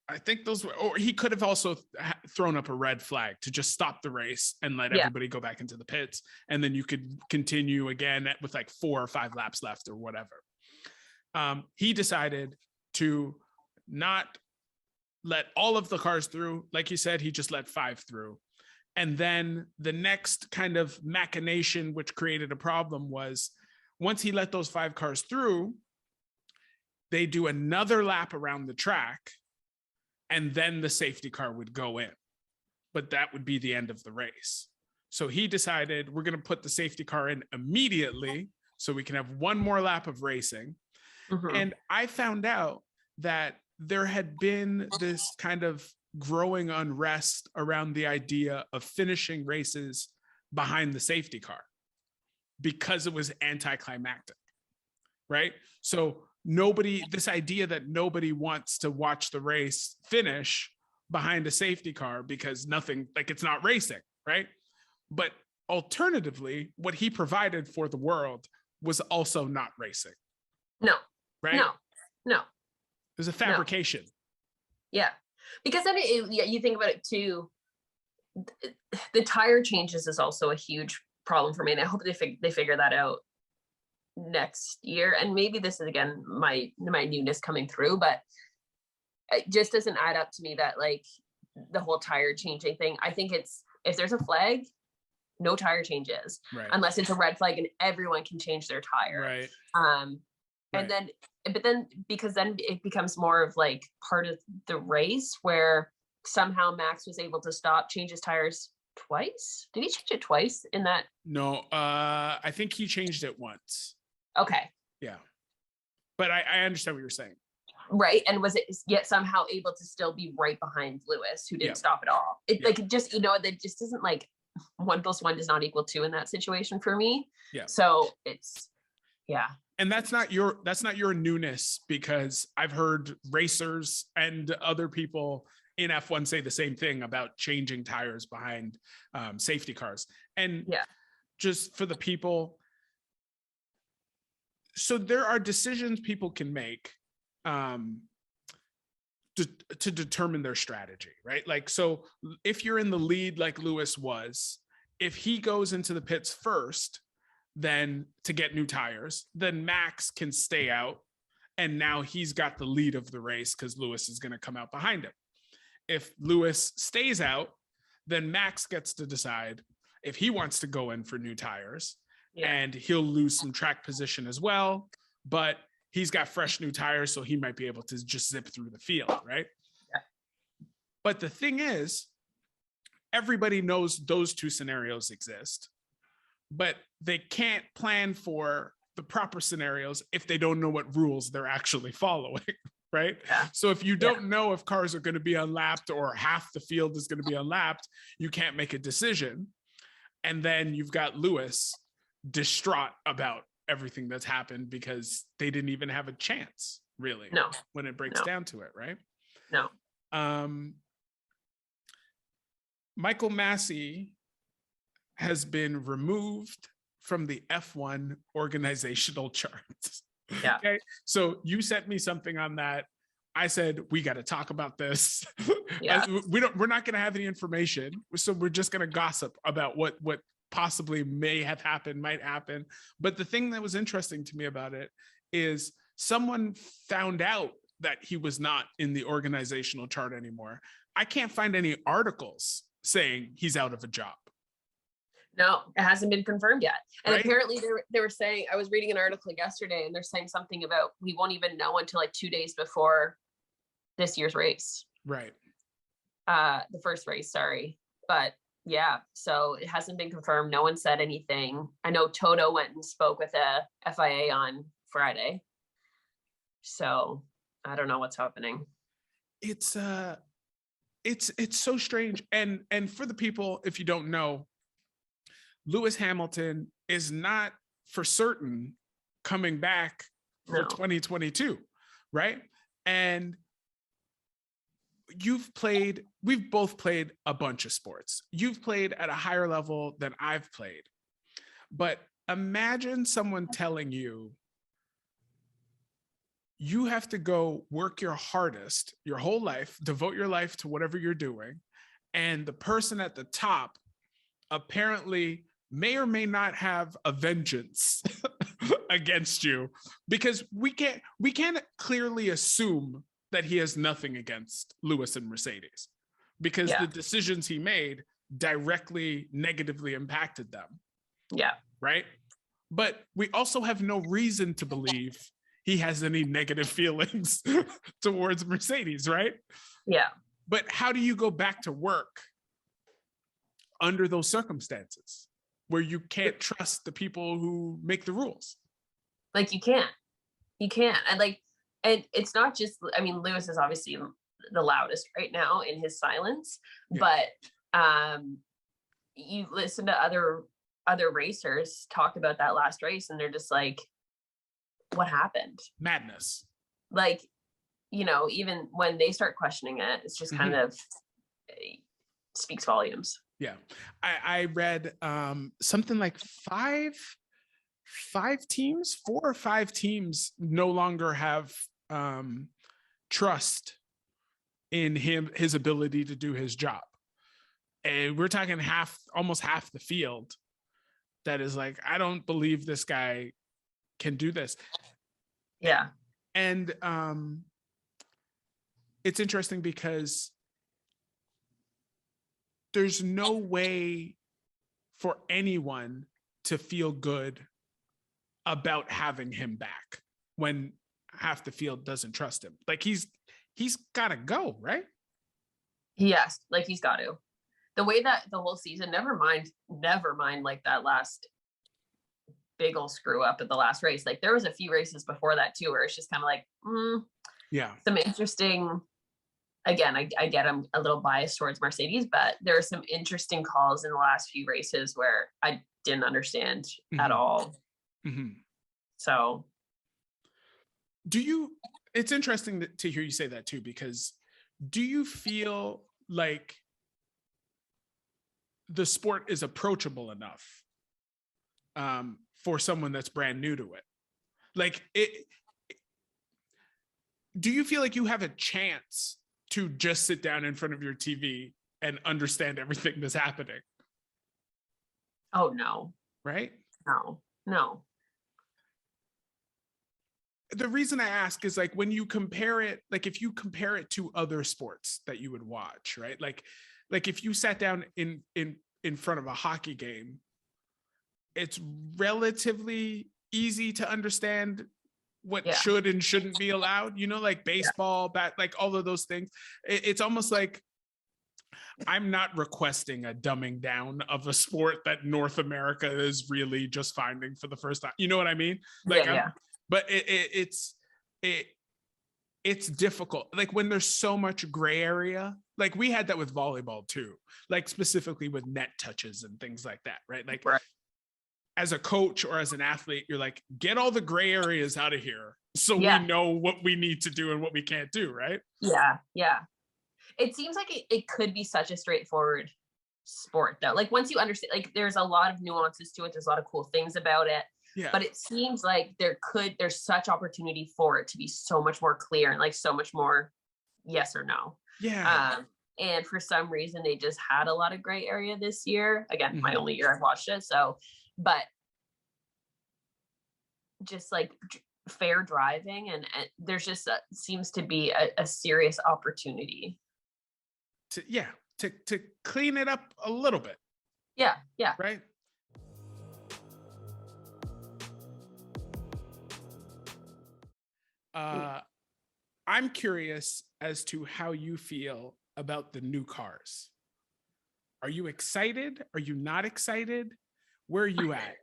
I think those were, or he could have also thrown up a red flag to just stop the race and let everybody go back into the pits. And then you could continue again with like 4 or 5 laps left or whatever. He decided to not let all of the cars through. Like you said, he just let 5 through. And then the next kind of machination, which created a problem, was once he let those 5 cars through, they do another lap around the track, and then the safety car would go in. But that would be the end of the race. So he decided, we're going to put the safety car in immediately so we can have one more lap of racing. And I found out that there had been this kind of growing unrest around the idea of finishing races behind the safety car because it was anticlimactic, right? So this idea that nobody wants to watch the race finish behind a safety car because it's not racing, right? But alternatively, what he provided for the world was also not racing. No. Right? No. There's a fabrication. No. Yeah. Because then you think about it too, the tire changes is also a huge problem for me. And I hope they figure that out next year. And maybe this is, again, my newness coming through, but it just doesn't add up to me that, like, the whole tire changing thing. I think if there's a flag, no tire changes, unless it's a red flag and everyone can change their tire. And then, because then it becomes more of like part of the race where somehow Max was able to change his tires twice. Did he change it twice in that? No, I think he changed it once. Okay. Yeah. But I understand what you're saying. Right. And was it yet somehow able to still be right behind Lewis, who didn't stop at all? Like, it just, that just isn't like 1+1 does not equal 2 in that situation for me. Yeah. So it's, yeah. And that's not your newness, because I've heard racers and other people in F1 say the same thing about changing tires behind safety cars. And just for the people, so there are decisions people can make to determine their strategy, right? Like, so if you're in the lead like Lewis was, if he goes into the pits first, then to get new tires, then Max can stay out, and now he's got the lead of the race because Lewis is going to come out behind him. If Lewis stays out, then Max gets to decide if he wants to go in for new tires, and he'll lose some track position as well, but he's got fresh new tires, so he might be able to just zip through the field, right? Yeah. But the thing is, everybody knows those two scenarios exist, but they can't plan for the proper scenarios if they don't know what rules they're actually following, right? Yeah. So if you don't know if cars are going to be unlapped or half the field is going to be unlapped, you can't make a decision. And then you've got Lewis distraught about everything that's happened because they didn't even have a chance, really, when it breaks down to it, right? No. Michael Massey has been removed from the F1 organizational charts. Yeah. Okay. So you sent me something on that. I said, we got to talk about this. Yeah. We're not going to have any information. So we're just going to gossip about what possibly may have happened, might happen. But the thing that was interesting to me about it is someone found out that he was not in the organizational chart anymore. I can't find any articles saying he's out of a job. No, it hasn't been confirmed yet. And apparently they were saying, I was reading an article yesterday, and they're saying something about we won't even know until like 2 days before this year's race. Right. The first race, sorry. But yeah, so it hasn't been confirmed. No one said anything. I know Toto went and spoke with the FIA on Friday. So I don't know what's happening. It's so strange. And for the people, if you don't know, Lewis Hamilton is not for certain coming back for 2022, right? And we've both played a bunch of sports. You've played at a higher level than I've played. But imagine someone telling you, you have to go work your hardest your whole life, devote your life to whatever you're doing, and the person at the top apparently may or may not have a vengeance against you, because we can't clearly assume that he has nothing against Lewis and Mercedes, because the decisions he made directly negatively impacted them. Yeah. Right. But we also have no reason to believe he has any negative feelings towards Mercedes, right? Yeah. But how do you go back to work under those circumstances where you can't trust the people who make the rules? Like, you can't. And it's not just, I mean, Lewis is obviously the loudest right now in his silence, but you listen to other racers talk about that last race, and they're just like, what happened? Madness. Like, even when they start questioning it, it's just kind of speaks volumes. Yeah. I read something like 4 or 5 teams no longer have trust in his ability to do his job. And we're talking almost half the field that is like, I don't believe this guy can do this. Yeah. And it's interesting because there's no way for anyone to feel good about having him back when half the field doesn't trust him. Like, he's got to go, right? Yes, like, he's got to. The way that the whole season, never mind like that last big old screw up at the last race. Like there was a few races before that too, where it's just kind of like, Yeah. some interesting, again, I get I'm a little biased towards Mercedes, but there are some interesting calls in the last few races where I didn't understand at all. So it's interesting to hear you say that too, because do you feel like the sport is approachable enough for someone that's brand new to it? Like do you feel like you have a chance to just sit down in front of your TV and understand everything that's happening? Oh no. Right? No. The reason I ask is like when you compare it, like if you compare it to other sports that you would watch, right? Like if you sat down in front of a hockey game, it's relatively easy to understand what should and shouldn't be allowed, like baseball, like all of those things. It's almost like I'm not requesting a dumbing down of a sport that North America is really just finding for the first time. You know what I mean? Like, but it's difficult. Like when there's so much gray area, like we had that with volleyball too, like specifically with net touches and things like that, right? Like as a coach or as an athlete, you're like, get all the gray areas out of here so we know what we need to do and what we can't do, right? Yeah. It seems like it could be such a straightforward sport though. Like once you understand, like there's a lot of nuances to it. There's a lot of cool things about it. Yeah. But it seems like there's such opportunity for it to be so much more clear and like so much more yes or no. Yeah. And for some reason they just had a lot of gray area this year. Again, my only year I've watched it. So, but just like fair driving and there's just seems to be a serious opportunity to clean it up a little bit. Yeah. Right. I'm curious as to how you feel about the new cars. Are you excited? Are you not excited? Where are you at?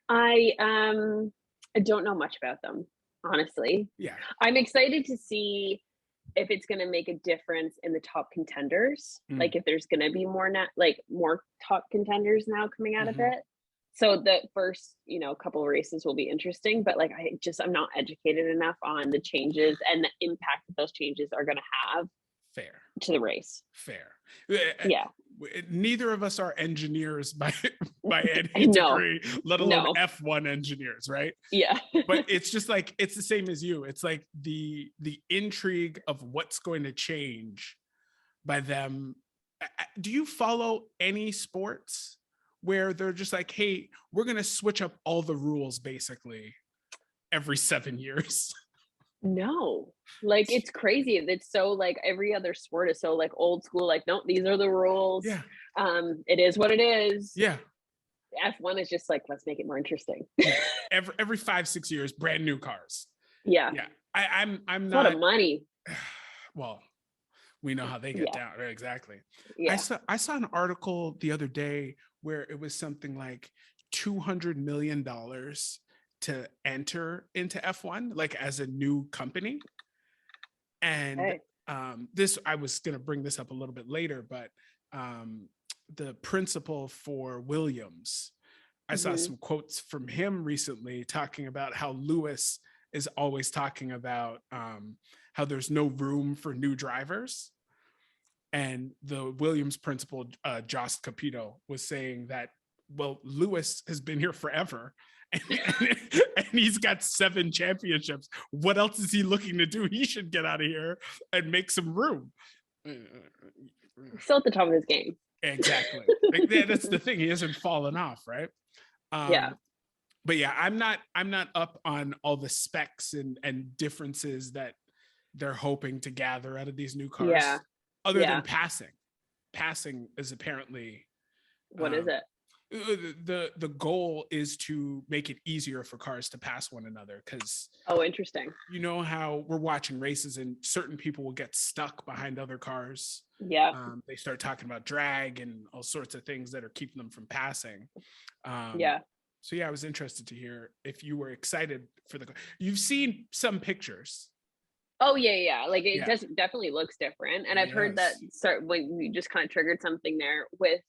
I don't know much about them, honestly. Yeah. I'm excited to see if it's going to make a difference in the top contenders. Like if there's going to be more top contenders now coming out of it. So the first, couple of races will be interesting, but like I'm not educated enough on the changes and the impact that those changes are going to have. Fair. To the race. Fair. Yeah. Neither of us are engineers by any degree, let alone F1 engineers, right? Yeah. But it's just like, it's the same as you. It's like the intrigue of what's going to change by them. Do you follow any sports where they're just like, hey, we're going to switch up all the rules basically every 7 years? No, like it's crazy. It's so like every other sport is so like old school, like, no, these are the rules. Yeah. It is what it is. Yeah. F1 is just like, let's make it more interesting. every 5-6 years, brand new cars. Yeah. I'm not a not. lot of money. Well, we know how they get down. Right, exactly. Yeah. I saw an article the other day where it was something like $200 million to enter into F1, like as a new company. And this, I was going to bring this up a little bit later, but the principal for Williams, I saw some quotes from him recently talking about how Lewis is always talking about how there's no room for new drivers. And the Williams principal, Jost Capito, was saying that, well, Lewis has been here forever. And he's got 7 championships. What else is he looking to do? He should get out of here and make some room. Still at the top of his game. Exactly. Like, that's the thing. He hasn't fallen off, right? But yeah, I'm not up on all the specs and differences that they're hoping to gather out of these new cars. Yeah. Other than passing. Passing is apparently what is it? The goal is to make it easier for cars to pass one another, because interesting. You know how we're watching races and certain people will get stuck behind other cars. Yeah. They start talking about drag and all sorts of things that are keeping them from passing. So yeah, I was interested to hear if you were excited for the. You've seen some pictures. Oh yeah. Like it Yeah. does definitely looks different. And I've heard that when you just kind of triggered something there with,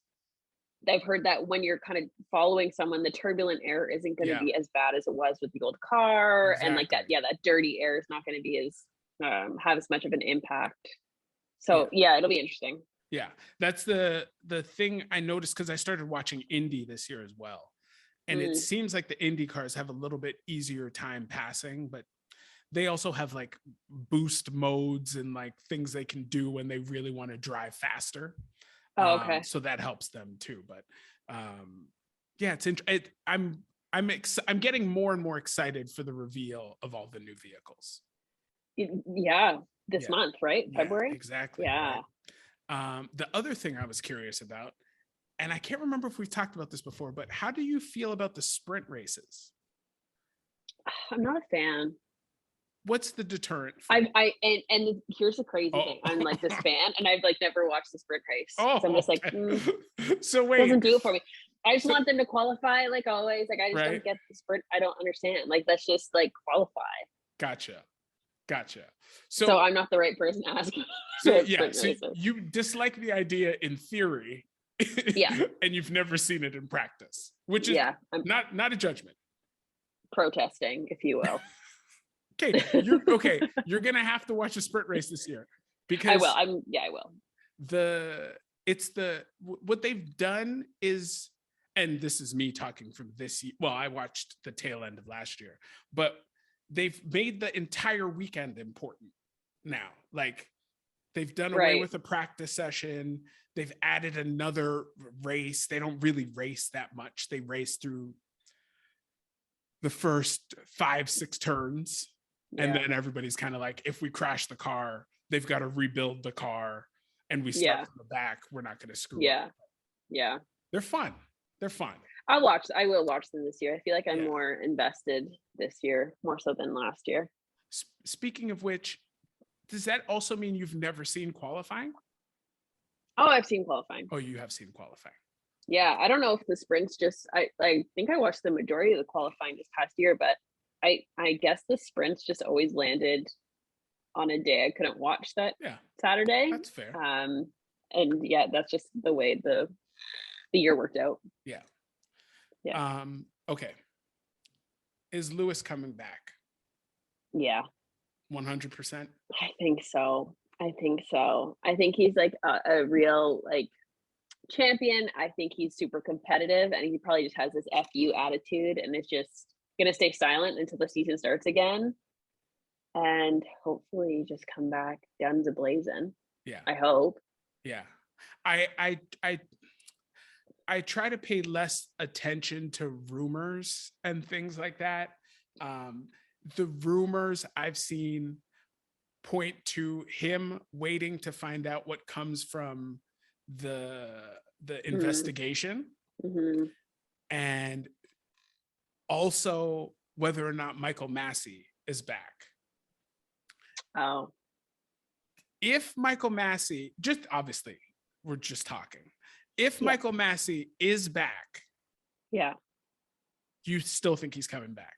I've heard that when you're kind of following someone, the turbulent air isn't going to be as bad as it was with the old car. And like that, that dirty air is not going to be as, have as much of an impact. So yeah, it'll be interesting. Yeah. That's the thing I noticed, because I started watching Indy this year as well. And it seems like the Indy cars have a little bit easier time passing, but they also have like boost modes and like things they can do when they really want to drive faster. Oh, okay. So that helps them too. But yeah, it's I'm getting more and more excited for the reveal of all the new vehicles. Yeah, this month, right? February. Exactly. Yeah. Right? The other thing I was curious about, and I can't remember if we've talked about this before, but how do you feel about the sprint races? I'm not a fan. What's the deterrent? And here's the crazy thing. I'm like this fan, and I've like never watched the sprint race. So I'm just like, so wait, doesn't do it for me. I just want them to qualify, like always. Like I just don't get the sprint. I don't understand. Like let's just like qualify. Gotcha. So I'm not the right person to ask. So you dislike the idea in theory, and you've never seen it in practice, which is not a judgment. Protesting, if you will. You're gonna have to watch a sprint race this year, because I will. I will. What they've done is, and this is me talking from this year. Well, I watched the tail end of last year, but they've made the entire weekend important now. Like they've done away with a practice session. They've added another race. They don't really race that much. They race through the first 5-6 turns. And then everybody's kind of like, if we crash the car, they've got to rebuild the car, and we start from the back. We're not going to screw up. Yeah. They're fun. I will watch them this year. I feel like I'm more invested this year, more so than last year. Speaking of which, does that also mean you've never seen qualifying? Oh, I've seen qualifying. Oh, you have seen qualifying. Yeah. I don't know if the sprints I think I watched the majority of the qualifying this past year, but I guess the sprints just always landed on a day I couldn't watch that Saturday. That's fair. And that's just the way the year worked out. Yeah. Okay. Is Lewis coming back? Yeah. 100%? I think so. I think he's like a real like champion. I think he's super competitive, and he probably just has this FU attitude, and it's just gonna stay silent until the season starts again, and hopefully just come back guns a-blazing. I hope. I try to pay less attention to rumors and things like that. The rumors I've seen point to him waiting to find out what comes from the investigation, and also whether or not Michael Massey is back. Oh. If Michael Massey, just obviously, we're just talking. If Michael Massey is back, you still think he's coming back?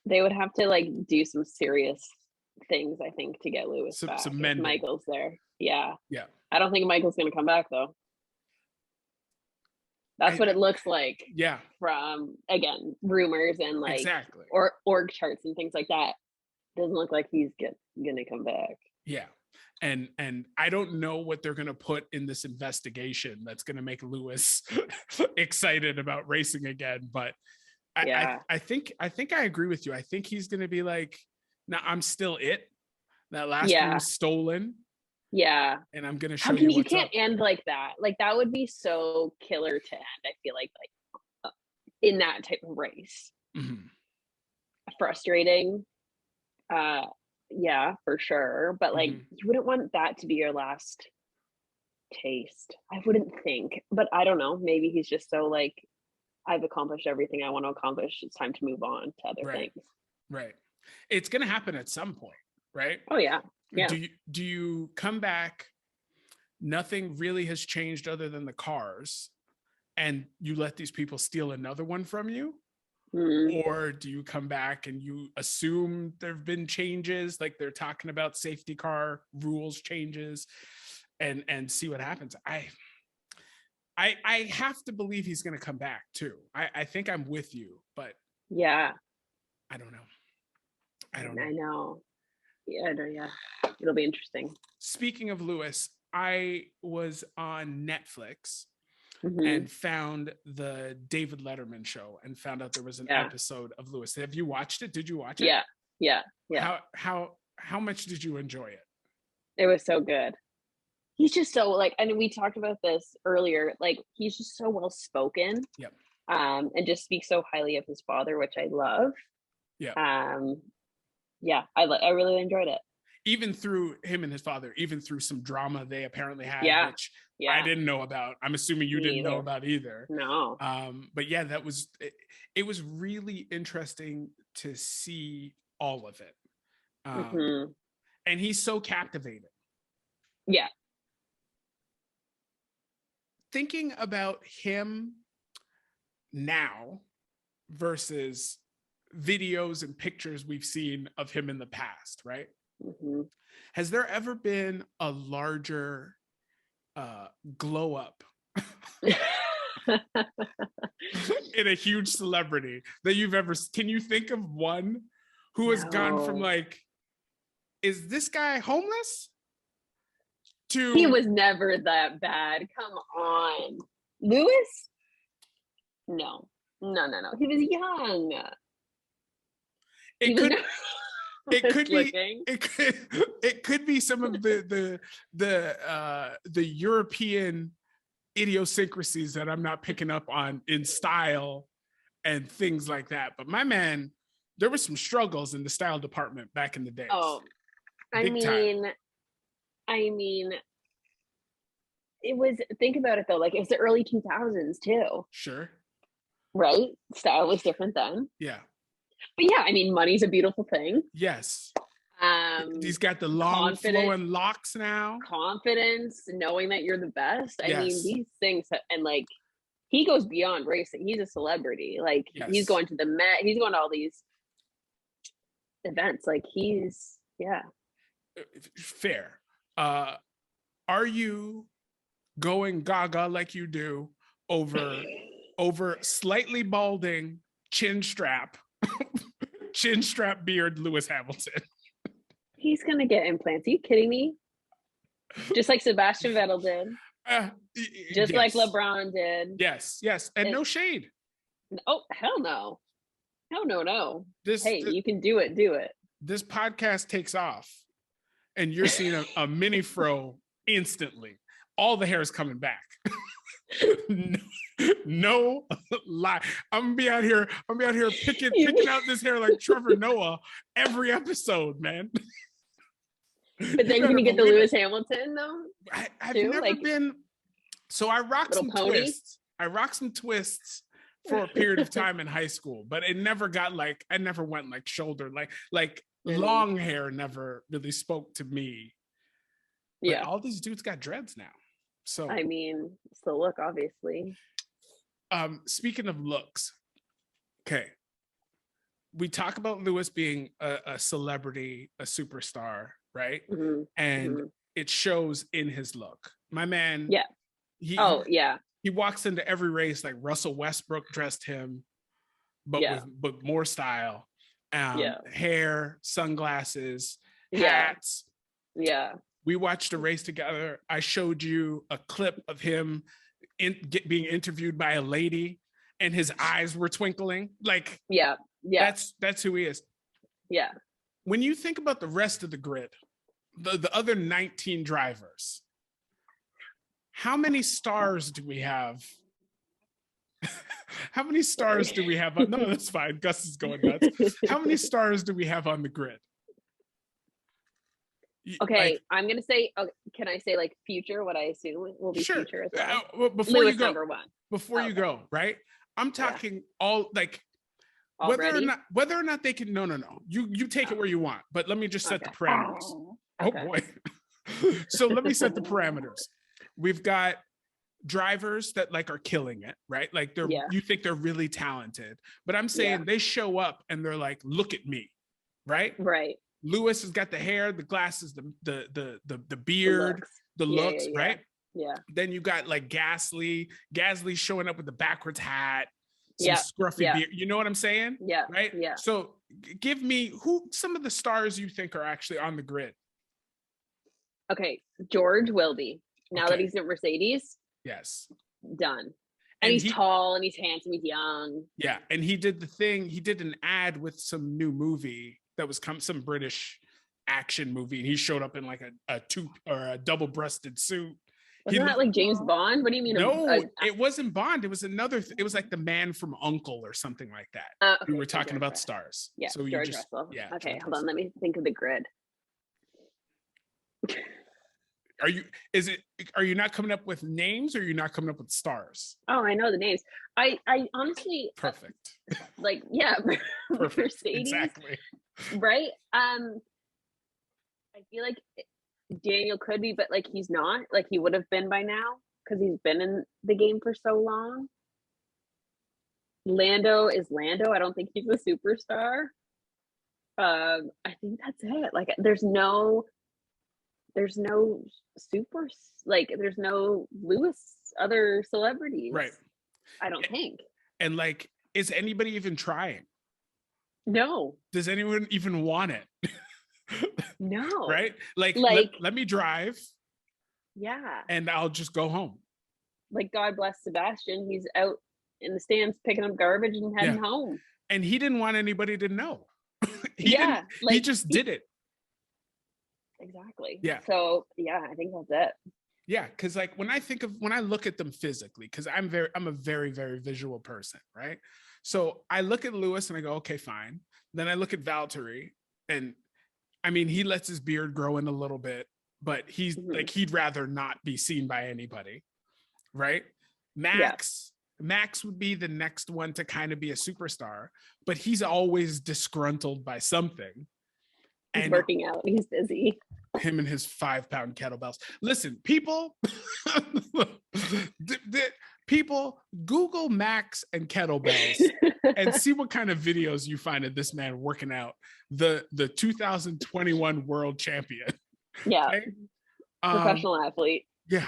They would have to like do some serious things, I think, to get Lewis back. Some if mending. Michael's there. Yeah. I don't think Michael's going to come back though. That's what it looks like. Yeah. From, again, rumors and like or org charts and things like that. Doesn't look like he's going to come back. Yeah. And I don't know what they're going to put in this investigation that's going to make Lewis excited about racing again. But I think I agree with you. I think he's going to be like, "No, I'm still it. That last one was stolen. Yeah. And I'm going to show you what's you can't up." end like that. Like that would be so killer to end. I feel like in that type of race. Frustrating. Yeah, for sure. But like you wouldn't want that to be your last taste. I wouldn't think. But I don't know. Maybe he's just so like, I've accomplished everything I want to accomplish. It's time to move on to other things. Right. It's going to happen at some point, right? Oh yeah. Do you come back? Nothing really has changed other than the cars. and you let these people steal another one from you? Mm. Or do you come back and you assume there have been changes, like they're talking about safety car rules changes, and see what happens? I have to believe he's going to come back too. I think I'm with you, but Yeah, I don't know. I don't know. I know. Yeah, it'll be interesting. Speaking of Lewis, I was on Netflix Mhm. and found the David Letterman show and found out there was an Yeah. episode of Lewis. Have you watched it? Did you watch it? Yeah. How much did you enjoy it? It was so good. He's just so like, and we talked about this earlier. Like, he's just so well spoken. Yep. And just speaks so highly of his father, which I love. Yeah. Yeah, I really enjoyed it. Even through him and his father, even through some drama they apparently had, which I didn't know about. I'm assuming you didn't know about either. No. But yeah, that was it was really interesting to see all of it. And he's so captivating. Yeah. Thinking about him now versus videos and pictures we've seen of him in the past, right? Has there ever been a larger glow up in a huge celebrity that you've ever? Can you think of one who has gone from like, is this guy homeless, to he was never that bad? Come on, Lewis. No. He was young. It could be some of the European idiosyncrasies that I'm not picking up on in style and things like that. But my man, there were some struggles in the style department back in the day. Oh, I mean, it was, think about it though, like, it was the early 2000s too. Sure. Right? Style was different then. Yeah. But yeah, I mean, money's a beautiful thing. Yes. He's got the long flowing locks now. Confidence, knowing that you're the best. Yes. I mean, these things, and like, he goes beyond racing. He's a celebrity. Like, he's going to the Met. He's going to all these events. Like, yeah. Fair. Are you going gaga like you do over slightly balding chin strap beard Lewis Hamilton? He's gonna get implants. Are you kidding me? Just like Sebastian Vettel did. Just like LeBron did. Yes. And no shade. Oh, hell no. No. You can do it. This podcast takes off and you're seeing a mini fro instantly. All the hair is coming back. No lie. I'm gonna be out here picking out this hair like Trevor Noah every episode, man. But then can you get the Lewis Hamilton though? I've never been. So I rocked some twists. I rocked some twists for a period of time in high school, but it never got like, I never went like shoulder, like long hair never really spoke to me. But all these dudes got dreads now. So I mean, it's the look, obviously. Speaking of looks, okay. We talk about Lewis being a celebrity, a superstar, right? And it shows in his look. My man. Yeah. He walks into every race like Russell Westbrook dressed him, but with more style. Hair, sunglasses, hats. Yeah. We watched a race together. I showed you a clip of him being interviewed by a lady, and his eyes were twinkling. Like, that's who he is. Yeah. When you think about the rest of the grid, the other 19 drivers, how many stars do we have? How many stars do we have? No, that's fine. Gus is going nuts. How many stars do we have on the grid? Okay, I'm gonna say. Can I say like future? What I assume will be future as well. Before Lewis you go, number one. Before you go, right? I'm talking all like whether or not they can. No. You take it where you want, but let me just set the parameters. Oh boy. So let me set the parameters. We've got drivers that like are killing it, right? Like Yeah. you think they're really talented, but I'm saying Yeah. they show up and they're like, look at me, right? Right. Lewis has got the hair, the glasses, the beard, looks. the Yeah, looks, yeah, yeah. right? Yeah. Then you got like Gasly showing up with the backwards hat, some Yeah. scruffy Yeah. beard. You know what I'm saying? Yeah. Right? Yeah. So give me who some of the stars you think are actually on the grid. Okay. George will be. Now that Okay. he's at Mercedes, Yes. done. And he's tall and he's handsome, he's young. Yeah. And he did an ad with some new movie that was some British action movie. And he showed up in like a double-breasted suit. Wasn't that like James Bond? What do you mean? No, it wasn't Bond. It was another. It was like The Man from U.N.C.L.E. or something like that. Okay, we were talking about Russell. stars. Yeah, so George you just, Russell. Yeah. Okay, George hold Russell. on. Let me think of the grid. Are you not coming up with names, or are you not coming up with stars? Oh, I know the names. I honestly Perfect. like, yeah, Perfect. Mercedes, Exactly. right? I feel like Daniel could be, but like he's not. Like he would have been by now because he's been in the game for so long. Lando is Lando. I don't think he's a superstar. I think that's it. Like there's no super, like there's no Lewis other celebrities. Right. I don't think. And like, is anybody even trying? No. Does anyone even want it? No. Right? Like let me drive. Yeah. And I'll just go home. Like God bless Sebastian. He's out in the stands picking up garbage and heading home. And he didn't want anybody to know. he just did it. Exactly. Yeah. So yeah, I think that's it. Yeah, because like when I look at them physically, because I'm a very, very visual person, right? So I look at Lewis and I go, okay, fine. Then I look at Valtteri, and I mean, he lets his beard grow in a little bit, but he's like, he'd rather not be seen by anybody, right? Max would be the next one to kind of be a superstar, but he's always disgruntled by something. He's working out. He's busy. Him and his 5-pound kettlebells. Listen, people, people Google Max and kettlebells and see what kind of videos you find of this man working out. The 2021 world champion. Yeah. Okay? Professional athlete. Yeah.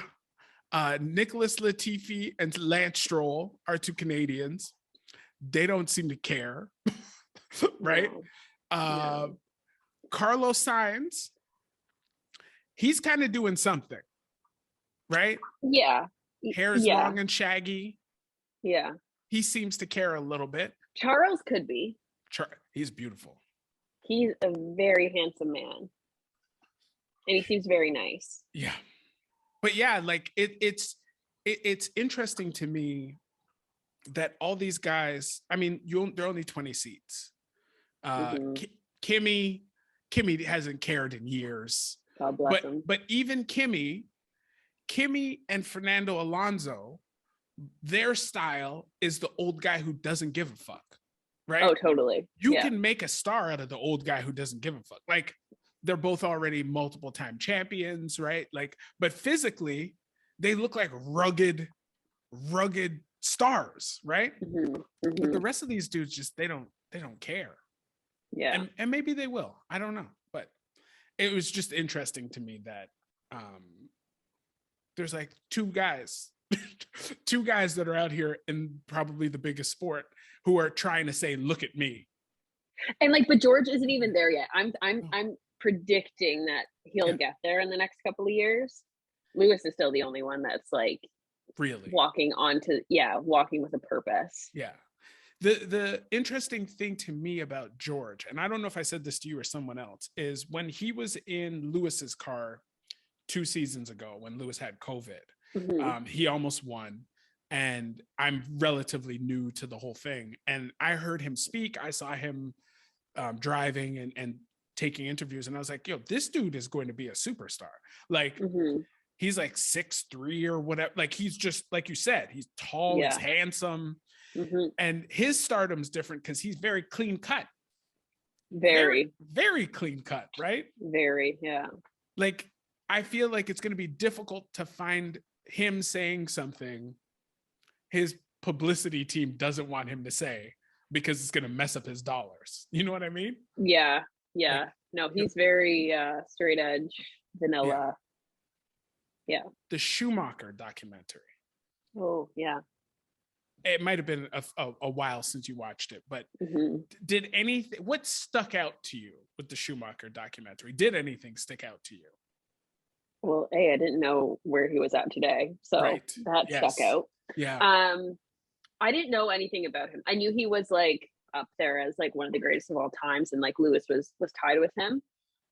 Nicholas Latifi and Lance Stroll are 2 Canadians. They don't seem to care. Right? No. Carlos Sainz, he's kind of doing something, right? Yeah. Hair's long and shaggy. Yeah. He seems to care a little bit. Charles could be. He's beautiful. He's a very handsome man. And he seems very nice. Yeah. But yeah, like it's interesting to me that all these guys, I mean, they're only 20 seats. Kimi hasn't cared in years. God bless him. But even Kimi and Fernando Alonso, their style is the old guy who doesn't give a fuck, right? Oh, totally. You can make a star out of the old guy who doesn't give a fuck. Like they're both already multiple time champions, right? Like, but physically, they look like rugged stars, right? But the rest of these dudes just they don't care. Yeah. And maybe they will. I don't know. But it was just interesting to me that there's like 2 guys that are out here in probably the biggest sport who are trying to say, look at me. And like, but George isn't even there yet. I'm predicting that he'll get there in the next couple of years. Lewis is still the only one that's like really walking with a purpose. Yeah. The interesting thing to me about George, and I don't know if I said this to you or someone else, is when he was in Lewis's car 2 seasons ago, when Lewis had COVID, he almost won. And I'm relatively new to the whole thing. And I heard him speak. I saw him driving and taking interviews. And I was like, yo, this dude is going to be a superstar. Like, he's like 6'3" or whatever. Like, he's just, like you said, he's tall, he's handsome. And his stardom's different because he's very clean cut. Very, very clean cut, right? Very, yeah. Like, I feel like it's going to be difficult to find him saying something his publicity team doesn't want him to say because it's going to mess up his dollars. You know what I mean? Yeah. Like, No, he's very straight edge, vanilla. Yeah. The Schumacher documentary. Oh, yeah. It might have been a while since you watched it, but Mm-hmm. did anything, what stuck out to you with the Schumacher documentary? Did anything stick out to you? Well, I didn't know where he was at today, so that stuck out. Yeah. I didn't know anything about him. I knew he was like up there as like one of the greatest of all times, and like Lewis was tied with him.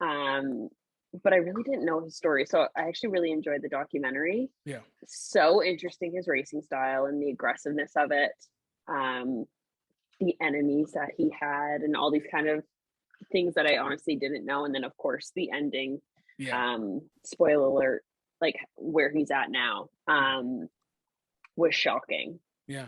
But I really didn't know his story, so I actually really enjoyed the documentary. Yeah. So interesting, his racing style and the aggressiveness of it, the enemies that he had, and all these kind of things that I honestly didn't know. And then of course the ending. Yeah. Spoiler alert, like where he's at now, was shocking. Yeah.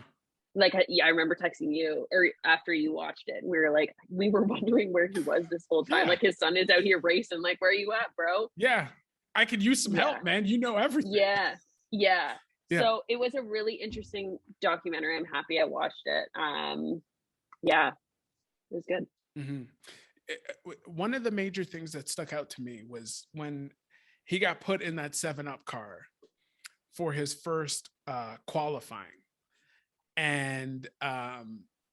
Like, I remember texting you or after you watched it, we were wondering where he was this whole time. Yeah. Like his son is out here racing, like, where are you at, bro? Yeah. I could use some help, man. You know everything. Yeah. So it was a really interesting documentary. I'm happy I watched it. Yeah, it was good. Mm-hmm. One of the major things that stuck out to me was when he got put in that 7-Up car for his first qualifying. And I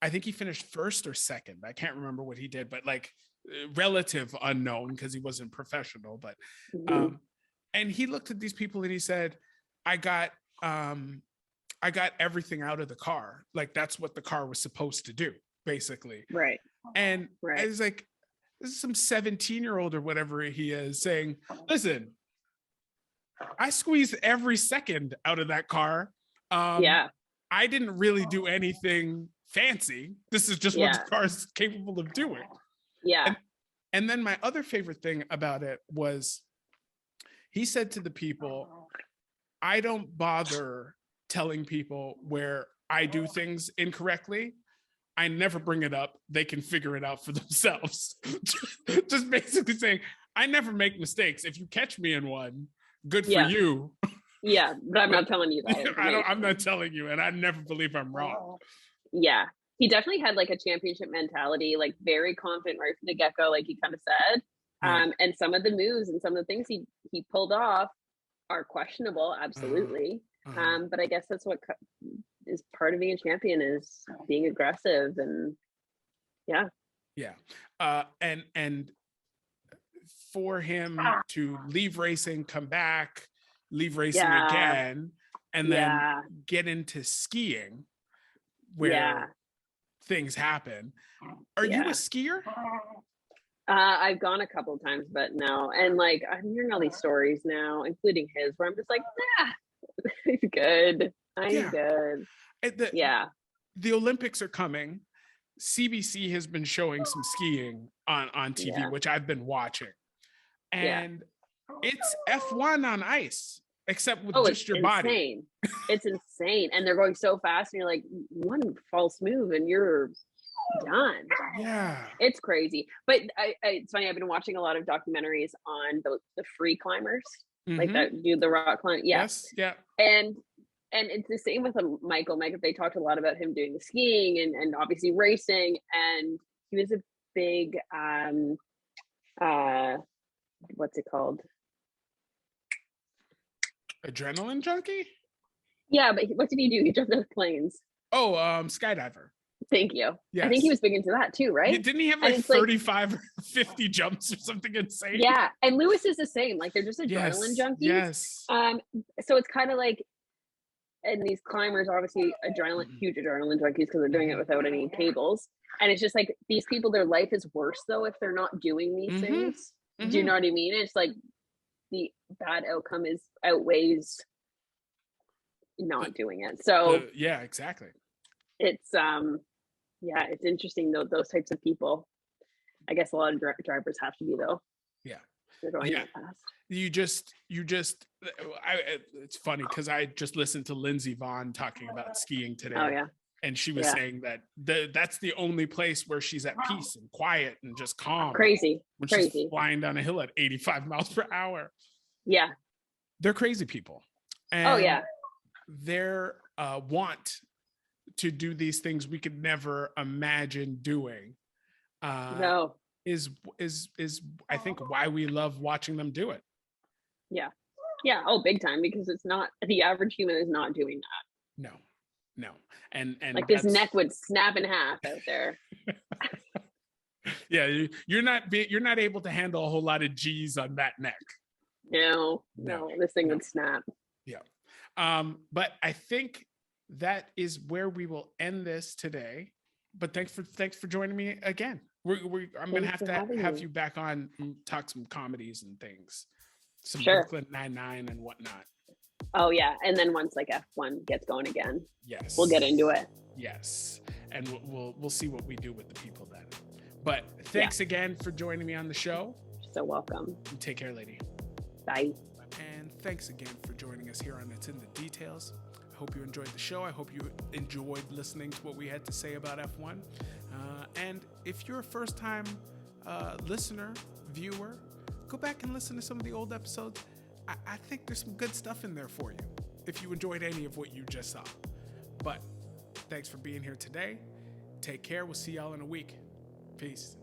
think he finished first or second. I can't remember what he did, but like relative unknown because he wasn't professional. But and he looked at these people and he said, I got everything out of the car. Like that's what the car was supposed to do, basically. Right. And I was like, this is some 17-year-old or whatever he is saying, listen, I squeezed every second out of that car. I didn't really do anything fancy. This is just what the car is capable of doing. Yeah. And then my other favorite thing about it was he said to the people, I don't bother telling people where I do things incorrectly. I never bring it up. They can figure it out for themselves. Just basically saying, I never make mistakes. If you catch me in one, good for you. Yeah, but I'm not telling you that. I'm not telling you, and I never believe I'm wrong. Yeah, he definitely had like a championship mentality, like very confident right from the get-go, like he kind of said. And some of the moves and some of the things he pulled off are questionable, absolutely. But I guess that's what is part of being a champion, is being aggressive. And and for him to leave racing, come back, leave racing again, and then get into skiing where things happen. Are you a skier? I've gone a couple of times, but no. And like, I'm hearing all these stories now, including his, where I'm just like, it's good. I'm good. The Olympics are coming. CBC has been showing some skiing on TV, which I've been watching. And it's F1 on ice, except with just your body. It's insane. And they're going so fast, and you're like, one false move and you're done. Yeah. It's crazy. But it's funny, I've been watching a lot of documentaries on the free climbers, like that do the rock climb. Yes. Yeah. And it's the same with Michael. They talked a lot about him doing the skiing and obviously racing. And he was a big, what's it called? Adrenaline junkie? Yeah, but what did he do? He jumped out of planes. Oh, skydiver. Thank you. Yes. I think he was big into that too, right? Didn't he have like 35 or 50 jumps or something insane? Yeah, and Lewis is the same. Like they're just adrenaline junkies. Yes. So it's kind of like, and these climbers are obviously huge adrenaline junkies because they're doing it without any cables. And it's just like these people, their life is worse though if they're not doing these things. Do you know what I mean? It's like the bad outcome outweighs not doing it. So yeah, exactly. It's it's interesting though, those types of people. I guess a lot of drivers have to be though. Yeah. They're going that fast. It's funny because I just listened to Lindsey Vonn talking about skiing today. Oh yeah. And she was saying that that's the only place where she's at peace and quiet and just calm. Crazy. When she's flying down a hill at 85 miles per hour. Yeah. They're crazy people. And Oh yeah. their want to do these things we could never imagine doing No. is I think why we love watching them do it. Yeah. Yeah. Oh, big time, because it's not, the average human is not doing that. No. And Like this that's, neck would snap in half out there. yeah, you're not able to handle a whole lot of G's on that neck. No, this thing No. would snap. Yeah. But I think that is where we will end this today. But thanks for joining me again. I'm gonna Thanks for have having me. you back on and talk some comedies and things, some Sure. Brooklyn Nine-Nine and whatnot. Oh yeah, and then once like F1 gets going again, Yes, we'll get into it. Yes, and we'll see what we do with the people then. But thanks again for joining me on the show. You're so welcome. Take care, lady. Bye. And thanks again for joining us here on It's in the Details. I hope you enjoyed the show. I hope you enjoyed listening to what we had to say about F1. And if you're a first-time listener, viewer, go back and listen to some of the old episodes. I think there's some good stuff in there for you if you enjoyed any of what you just saw. But thanks for being here today. Take care. We'll see y'all in a week. Peace.